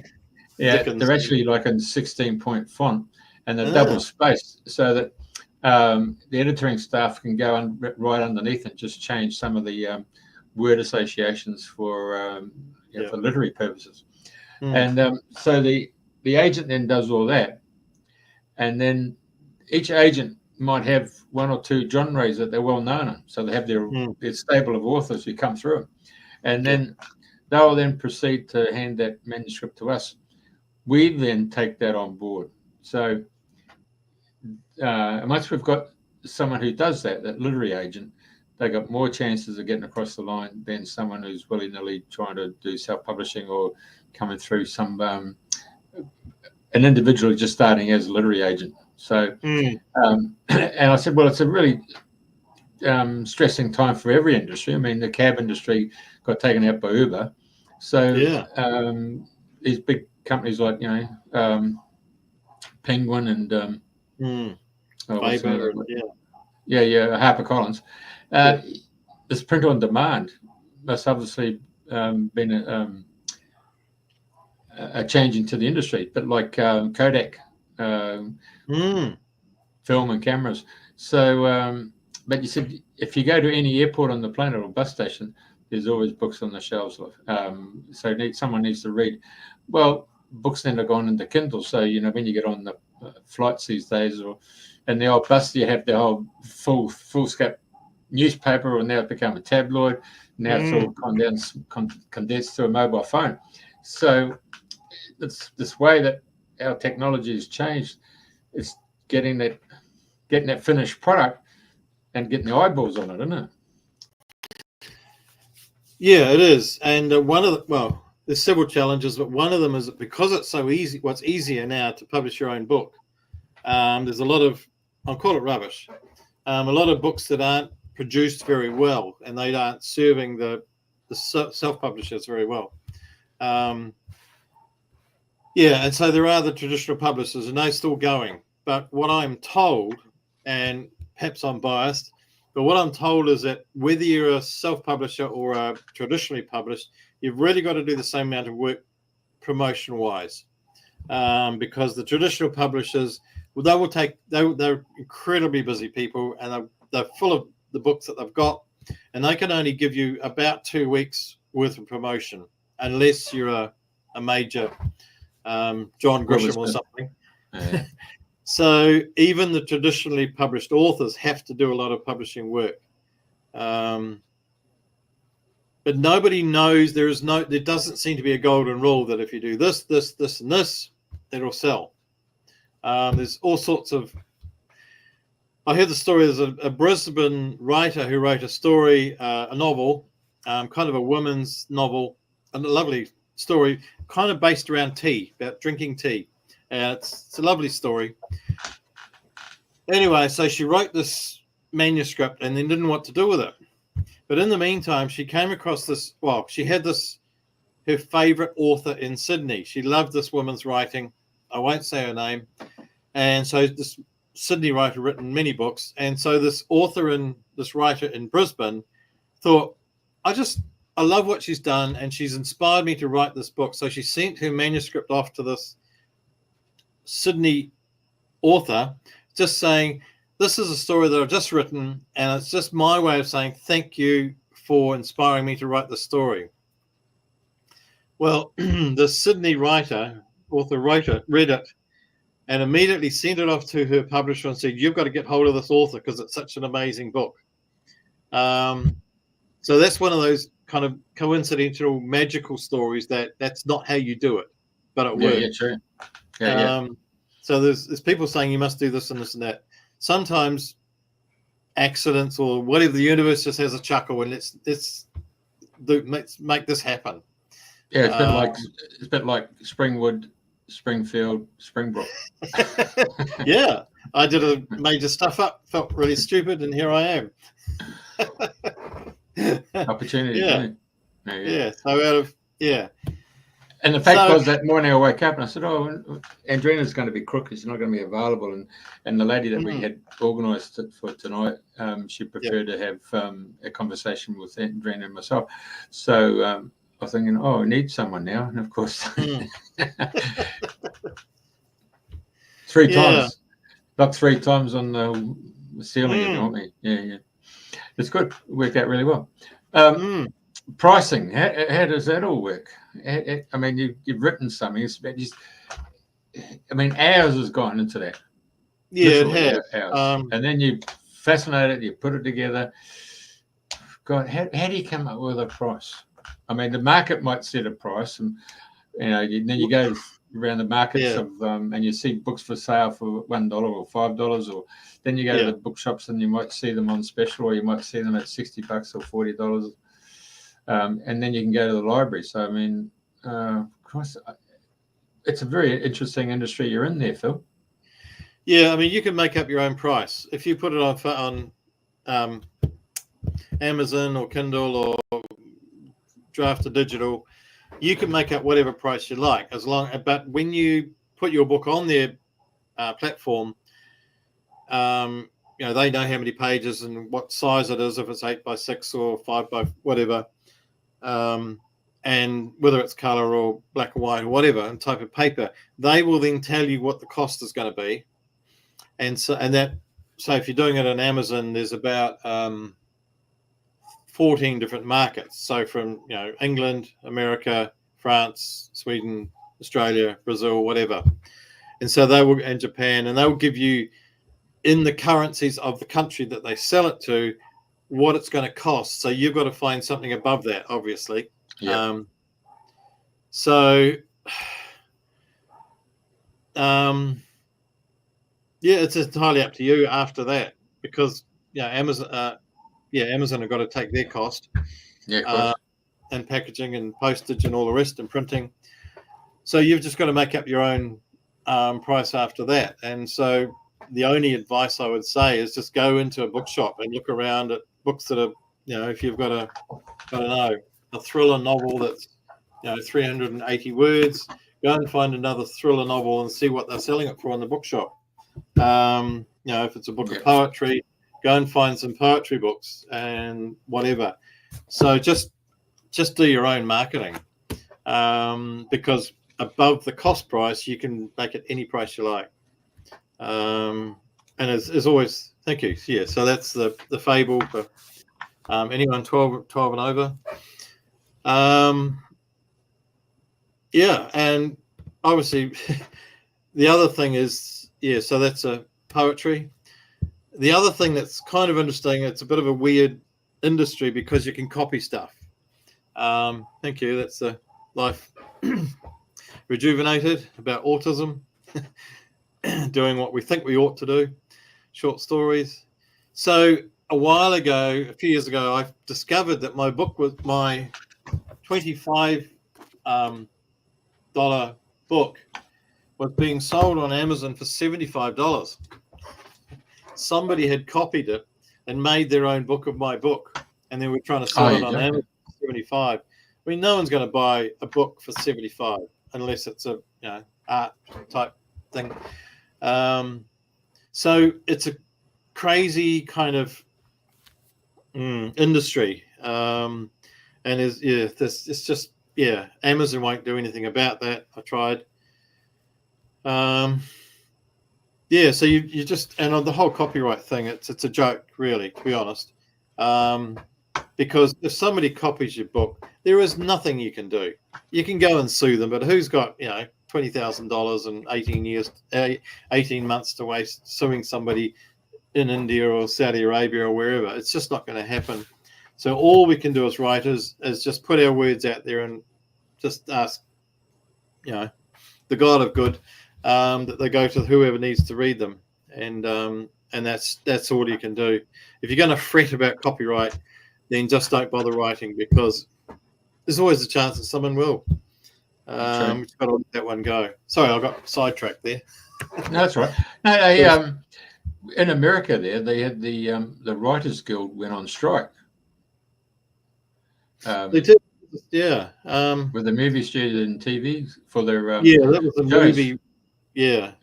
they're actually like in 16-point font, and they're double spaced so that the editing staff can go right underneath and just change some of the word associations for literary purposes. And so the agent then does all that, and then each agent might have one or two genres that they're well known in, so they have their stable of authors who come through, and then they'll then proceed to hand that manuscript to us. We then take that on board. So once we've got someone who does that literary agent, they got more chances of getting across the line than someone who's willy-nilly trying to do self-publishing or coming through some an individual just starting as a literary agent. So, and I said, well, it's a really stressing time for every industry. I mean, the cab industry got taken out by Uber. So these big companies like, Penguin and HarperCollins, this print on demand must obviously been a change into the industry, but like Kodak, film and cameras. So, but you said if you go to any airport on the planet or bus station, there's always books on the shelves. So someone needs to read. Well, books then are gone into Kindle. So when you get on the flights these days, or in the old bus, you have the whole full-scope newspaper, or now it's become a tabloid. Now it's all condensed to a mobile phone. So it's this way that our technology has changed. It's getting that finished product and getting the eyeballs on it, isn't it? Yeah, it is. And there's several challenges, but one of them is that because it's so easy, what's easier now to publish your own book. There's a lot of, I'll call it rubbish, a lot of books that aren't produced very well, and they aren't serving the self-publishers very well. And so there are the traditional publishers, and they're still going. But what I'm told, and perhaps I'm biased, but what I'm told is that whether you're a self-publisher or a traditionally published, you've really got to do the same amount of work promotion-wise, because the traditional publishers, they're incredibly busy people, and they're full of the books that they've got, and they can only give you about 2 weeks worth of promotion, unless you're a major John Grisham or something. Yeah. So even the traditionally published authors have to do a lot of publishing work. But nobody knows, there doesn't seem to be a golden rule that if you do this, this, this, and this, it'll sell. There's all sorts of, I heard the story, there's a Brisbane writer who wrote a story, a novel, kind of a women's novel, a lovely story, kind of based around tea, about drinking tea. It's a lovely story. Anyway, so she wrote this manuscript and then didn't know what to do with it. But in the meantime, she came across this, she had this her favorite author in Sydney. She loved this woman's writing. I won't say her name. And so this Sydney writer written many books. And so this author and this writer in Brisbane thought, I love what she's done, and she's inspired me to write this book. So she sent her manuscript off to this Sydney author, just saying, this is a story that I've just written, and it's just my way of saying thank you for inspiring me to write the story. Well, the Sydney author read it, and immediately sent it off to her publisher and said, you've got to get hold of this author because it's such an amazing book. So that's one of those kind of coincidental, magical stories that's not how you do it, but it works. Yeah, true. Yeah. So there's people saying you must do this and this and that. Sometimes accidents or whatever, the universe just has a chuckle and let's make this happen. Yeah, it's a bit like Springwood, Springfield, Springbrook. Yeah, I did a major stuff up, felt really stupid, and here I am. Opportunity. Yeah. So And the fact was that morning I woke up and I said, "Oh, Andrena's going to be crook. She's not going to be available." And the lady that we had organised it for tonight, she preferred to have a conversation with Andrena and myself. So I was thinking, "Oh, I need someone now." And of course, 3 times, not 3 times on the ceiling, if you want me. Yeah. It's good. It worked out really well. Pricing, how does that all work? I mean, you've written something. Hours has gone into that. Yeah, literally, it has. Hours. And then you fascinate it, you put it together. God, how do you come up with a price? I mean, the market might set a price, and then you go around the markets and you see books for sale for $1 or $5, or then you go to the bookshops and you might see them on special, or you might see them at $60 or $40. And then you can go to the library. So, I mean, it's a very interesting industry you're in there, Phil. Yeah, I mean, you can make up your own price. If you put it on Amazon or Kindle or Draft to Digital, you can make up whatever price you like, but when you put your book on their platform, they know how many pages and what size it is, if it's 8x6 or 5x whatever. And whether it's color or black and white or whatever, and type of paper, they will then tell you what the cost is going to be. So if you're doing it on Amazon, there's about 14 different markets. So from England, America, France, Sweden, Australia, Brazil, whatever. And so and Japan, and they'll give you in the currencies of the country that they sell it to what it's going to cost. So you've got to find something above that, obviously. Yeah. It's entirely up to you after that, because Amazon have got to take their cost. Yeah, of course. And packaging and postage and all the rest and printing. So you've just got to make up your own price after that. And so the only advice I would say is just go into a bookshop and look around at books that are, if you've got a thriller novel that's 380 words, go and find another thriller novel and see what they're selling it for in the bookshop. If it's a book of poetry, go and find some poetry books and whatever. So just do your own marketing, because above the cost price, you can make it any price you like. And as always, thank you. Yeah, so that's the fable for anyone 12 and over. And obviously the other thing is, so that's a poetry. The other thing that's kind of interesting, it's a bit of a weird industry because you can copy stuff. Thank you. That's the Life Rejuvenated about autism, doing what we think we ought to do, short stories. So a few years ago, I discovered that my book was my $25 book was being sold on Amazon for $75. Somebody had copied it and made their own book of my book, and they were trying to sell it on Amazon for $75. I mean, no one's going to buy a book for 75 unless it's a art type thing. So it's a crazy kind of industry, and it's just Amazon won't do anything about that. I tried. So you just, and on the whole copyright thing, it's a joke, really, to be honest. Because if somebody copies your book, there is nothing you can do. You can go and sue them, but who's got $20,000 and 18 months to waste suing somebody in India or Saudi Arabia or wherever? It's just not going to happen. So all we can do as writers is just put our words out there and just ask, the God of good, that they go to whoever needs to read them, and that's all you can do. If you're going to fret about copyright, then just don't bother writing, because there's always a chance that someone will. We've got to let that one go. Sorry, I got sidetracked there. No, that's right. No, in America, they had the Writers Guild went on strike. They did, with the movie studios and TV for their that was a shows. movie. Yeah.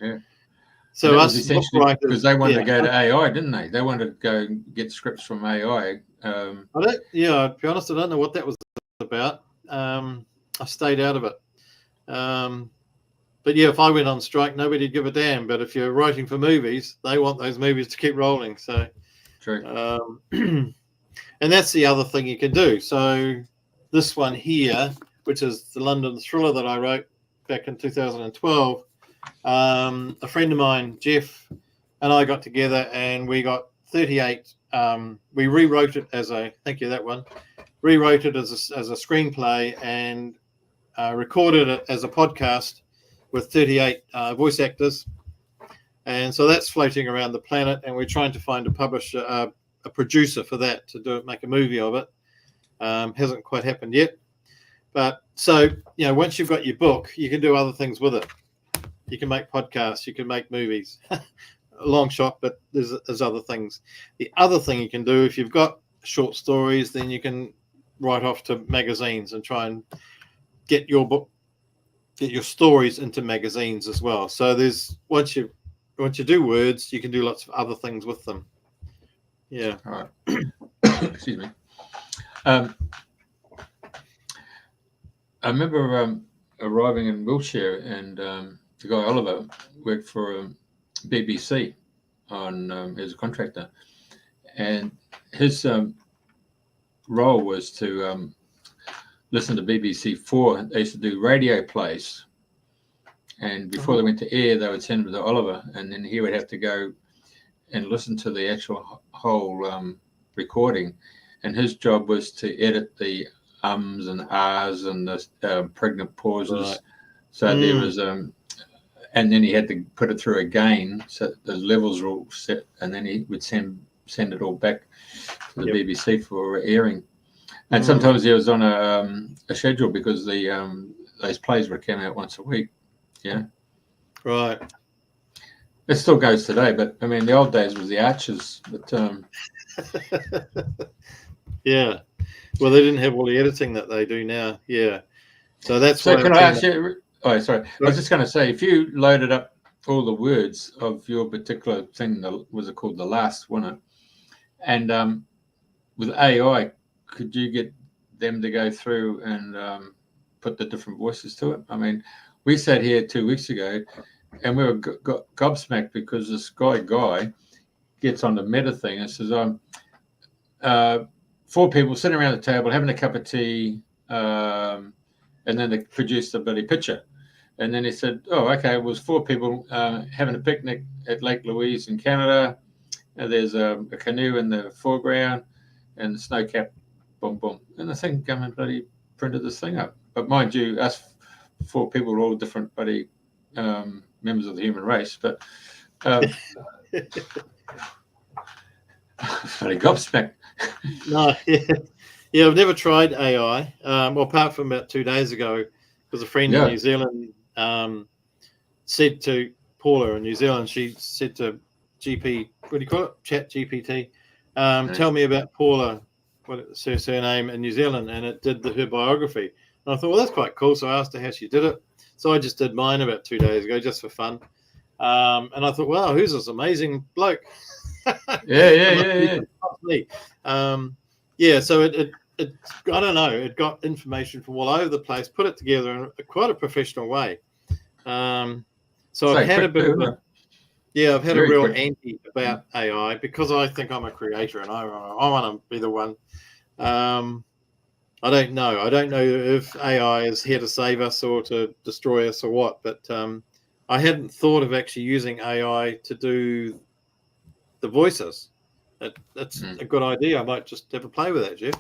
So us essentially because they wanted to go to AI, didn't they? They wanted to go get scripts from AI. To be honest, I don't know what that was about. I stayed out of it. But if I went on strike, nobody'd give a damn. But if you're writing for movies, they want those movies to keep rolling. So true. And that's the other thing you can do. So this one here, which is the London thriller that I wrote back in 2012, a friend of mine, Jeff, and I got together and we got 38. We rewrote it as a rewrote it as a screenplay and recorded it as a podcast with 38 voice actors. And so that's floating around the planet, and we're trying to find a publisher, a producer for that to do it, make a movie of it. Hasn't quite happened yet. But so, once you've got your book, you can do other things with it. You can make podcasts, you can make movies. A long shot, but there's other things. The other thing you can do, if you've got short stories, then you can write off to magazines and try and get your stories into magazines as well. So there's once you do words, you can do lots of other things with them. Yeah. All right. Excuse me. I remember arriving in Wiltshire, and the guy Oliver worked for BBC on as a contractor, and his role was to listen to BBC 4. They used to do radio plays, and before they went to air, they would send them to Oliver, and then he would have to go and listen to the actual whole recording. And his job was to edit the ums and ahs and the pregnant pauses. Right. So there was, and then he had to put it through again, so the levels were all set, and then he would send it all back to the BBC for airing. And sometimes he was on a schedule because those plays would come out once a week. Yeah. Right. It still goes today, but I mean, the old days was the Archers. But yeah. Well, they didn't have all the editing that they do now. Yeah. So that's so. Can I ask you? Oh, sorry. I was just going to say, if you loaded up all the words of your particular thing, was it called The Last, wasn't it? And with AI, could you get them to go through and put the different voices to it? I mean, we sat here 2 weeks ago, and we were gobsmacked because this guy gets on the meta thing and says, 4 people sitting around the table having a cup of tea, and then they produced a bloody picture. And then he said, oh, okay, it was 4 people having a picnic at Lake Louise in Canada. And there's a canoe in the foreground and the snow cap, boom, boom. And the thing came and bloody printed this thing up. But mind you, us 4 people are all different bloody members of the human race. But bloody gobsmacked. No, yeah, I've never tried AI. Well, apart from about 2 days ago, because a friend in New Zealand said to Paula in New Zealand, she said to GP, what do you call it? Chat GPT. Tell me about Paula her surname in New Zealand, and it did her biography. And I thought, well, that's quite cool. So I asked her how she did it. So I just did mine about 2 days ago, just for fun. And I thought, wow, who's this amazing bloke? Yeah. Me. So it I don't know. It got information from all over the place, put it together in quite a professional way. So I've had a bit of I've had a real anti about AI because I think I'm a creator and I want to be the one. I don't know. I don't know if AI is here to save us or to destroy us or what, but I hadn't thought of actually using AI to do the voices. That's a good idea. I might just have a play with that, Jeff.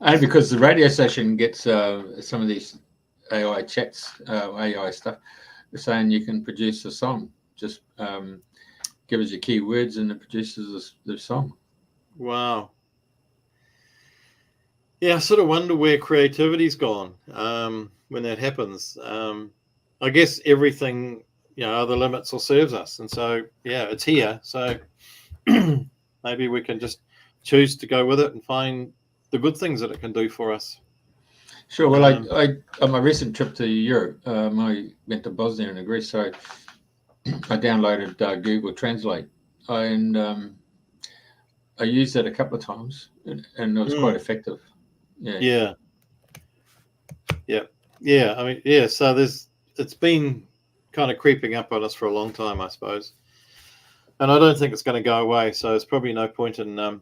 And because the radio station gets some of these AI chats, AI stuff, saying you can produce a song. Just give us your keywords and it produces the song. Wow. Yeah, I sort of wonder where creativity's gone when that happens. I guess everything, the limits or serves us. And so, it's here. So maybe we can just choose to go with it and find the good things that it can do for us. Sure. Well, I on my recent trip to Europe, I went to Bosnia and Greece, so I downloaded Google Translate, and I used that a couple of times, and it was quite effective. Yeah. I mean, so it's been kind of creeping up on us for a long time, I suppose, and I don't think it's going to go away. So there's probably no point in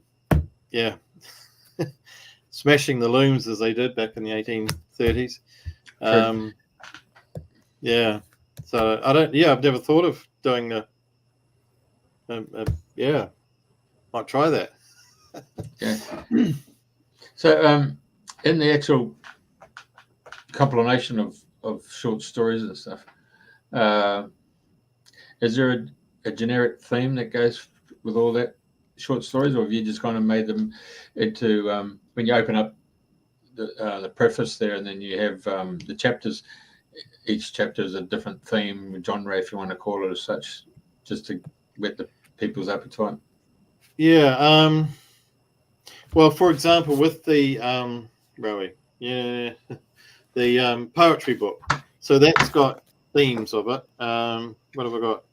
smashing the looms as they did back in the 1830s. So I don't. I've never thought of doing might try that. So in the actual compilation of short stories and stuff, is there a generic theme that goes with all that short stories, or have you just kind of made them into when you open up the preface there, and then you have the chapters? Each chapter is a different theme, genre, if you want to call it as such, just to whet the people's appetite. Yeah. Well, for example, with the the poetry book. So that's got themes of it. What have I got?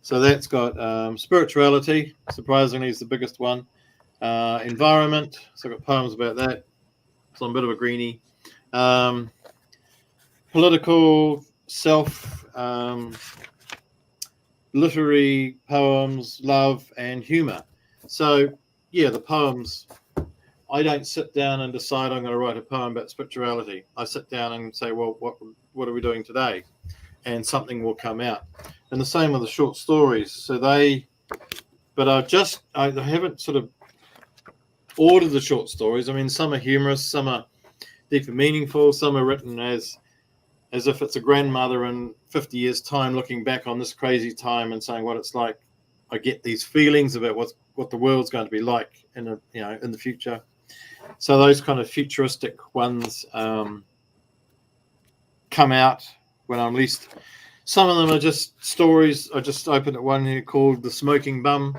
So that's got spirituality, surprisingly, is the biggest one. Environment. So I've got poems about that. So I'm a bit of a greenie. Political, self, literary poems, love, and humor. So, the poems, I don't sit down and decide I'm going to write a poem about spirituality. I sit down and say, well, what are we doing today? And something will come out. And the same with the short stories. So I haven't sort of ordered the short stories. I mean, some are humorous, some are deep and meaningful, some are written as if it's a grandmother in 50 years' time looking back on this crazy time and saying what it's like. I get these feelings about what the world's going to be like in the future. So those kind of futuristic ones come out when I'm least. Some of them are just stories. I just opened one here called The Smoking Bum.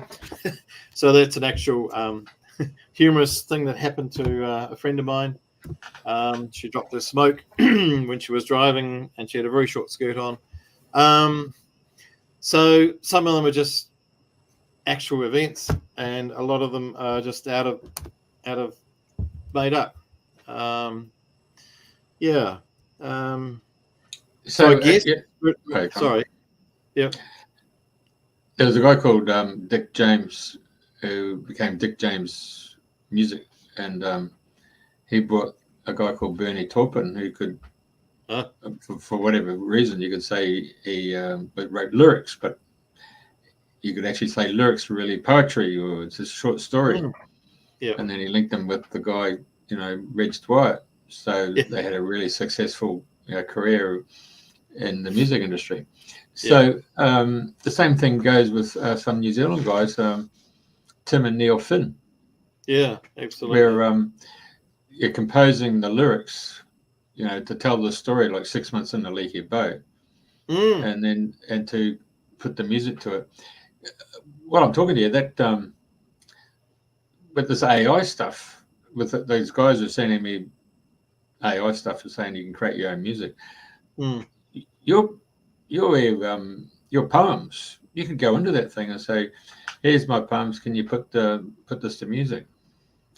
So that's an actual humorous thing that happened to a friend of mine. She dropped her smoke when she was driving, and she had a very short skirt on. So some of them are just actual events, and a lot of them are just out of made up. So I guess. Sorry. Yeah. There was a guy called Dick James who became Dick James Music, and he brought a guy called Bernie Taupin who could, for whatever reason, you could say he wrote lyrics, but you could actually say lyrics were really poetry or it's a short story. Yeah. And then he linked them with the guy, Reg Dwyer. So they had a really successful career in the music industry. So the same thing goes with some New Zealand guys, Tim and Neil Finn. Yeah, absolutely. Where you're composing the lyrics, to tell the story like 6 months in the leaky boat, and to put the music to it. While I'm talking to you, that with this AI stuff, with those guys who are sending me AI stuff, are saying you can create your own music. Your poems, you could go into that thing and say, "Here's my poems. Can you put this to music?"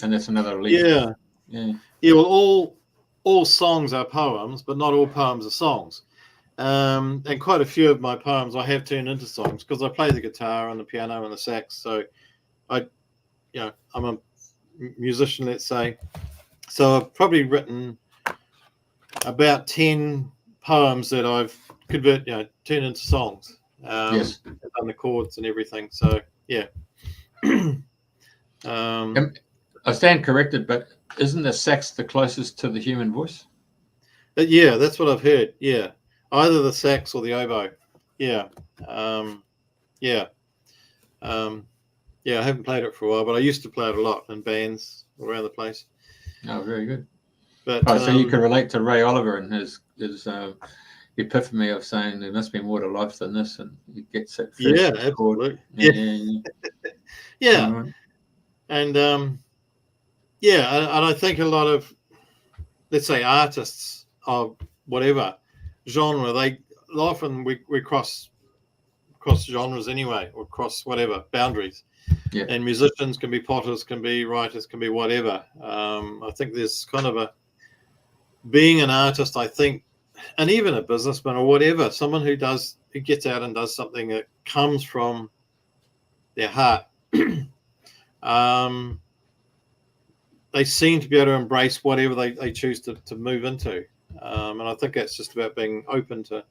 And that's another leap. Yeah. Well, all songs are poems, but not all poems are songs. And quite a few of my poems I have turned into songs because I play the guitar and the piano and the sax. So I'm a musician, let's say. So I've probably written about 10 poems that I've turned into songs. Yes. Done the chords and everything. So yeah. I stand corrected, but isn't the sax the closest to the human voice? Yeah, that's what I've heard. Yeah, either the sax or the oboe. Yeah, I haven't played it for a while, but I used to play it a lot in bands around the place. Oh, very good. But so you can relate to Ray Oliver and his epiphany of saying there must be more to life than this, and he gets that first absolutely. Yeah. Right. And and I think a lot of, let's say, artists of whatever genre, often we cross genres anyway, or cross whatever boundaries. Yeah. And musicians can be potters, can be writers, can be whatever. I think there's kind of being an artist, I think, and even a businessman or whatever, someone who gets out and does something that comes from their heart. They seem to be able to embrace whatever they choose to move into. And I think that's just about being open to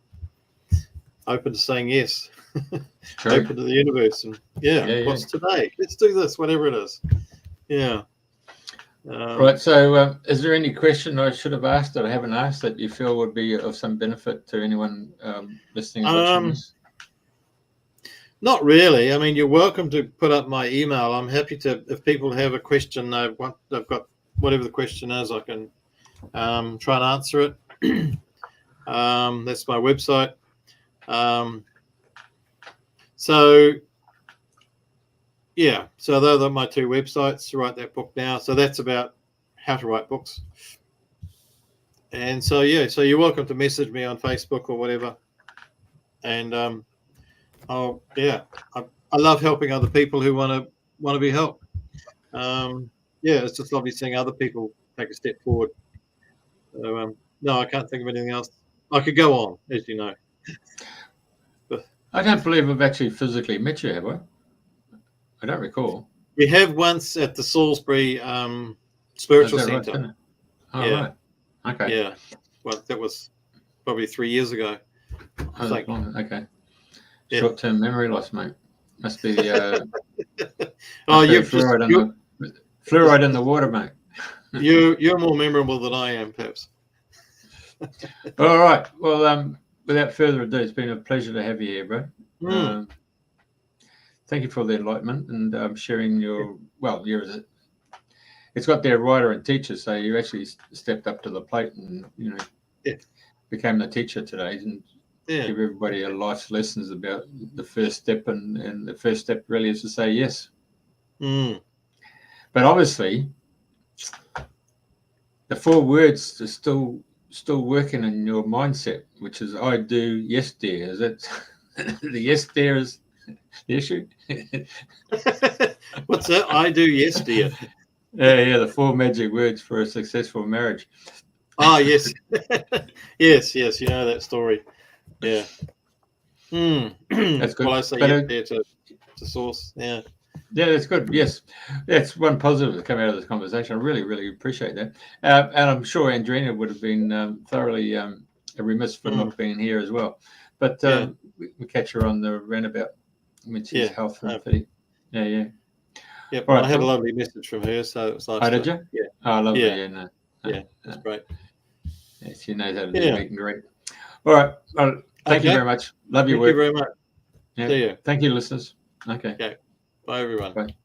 saying yes, open to the universe. And what's today? Let's do this, whatever it is. Yeah. Right. So is there any question I should have asked that I haven't asked that you feel would be of some benefit to anyone listening and watching this? Not really. I mean, you're welcome to put up my email. I'm happy to, if people have a question, they've got whatever the question is, I can try and answer it. That's my website. So those are my two websites to write that book now. So that's about how to write books. And so you're welcome to message me on Facebook or whatever. And I love helping other people who want to be helped. It's just lovely seeing other people take a step forward. So, no, I can't think of anything else. I could go on, as you know. But I don't believe I've actually physically met you, have I? I don't recall. We have once at the Salisbury Spiritual Centre. Right. Okay. Yeah. Well, that was probably 3 years ago. I think. Okay. Short-term memory loss, mate. Must be fluoride in the water, mate. You're more memorable than I am, perhaps. All right. Well, without further ado, it's been a pleasure to have you here, bro. Thank you for the enlightenment and sharing your. Well, it's got their writer and teacher, so you actually stepped up to the plate and became the teacher today and give everybody a life's lessons about the first step, and the first step really is to say yes. But obviously, the 4 words are still working in your mindset, which is "I do, yes, dear." Is it the yes, dear is the issue? What's that? I do, yes, dear. Yeah, the 4 magic words for a successful marriage. Ah, yes. yes, you know that story. Yeah. That's good. Well, I say yes there to source. Yeah. Yeah, that's good. Yes, that's one positive to come out of this conversation. I really, really appreciate that. And I'm sure Andrena would have been thoroughly remiss for not being here as well. But we catch her on the roundabout when she's health and fit. Yeah. Yep. Well, I had a lovely message from her, so it was nice. Oh, did you? Yeah. Oh, lovely. Yeah, that's great. Yeah, she knows how to do meet and greet. All right. Well, thank you very much. Love your work. Thank you very much. Yeah. See you. Thank you, listeners. Okay. Bye, everyone. Bye.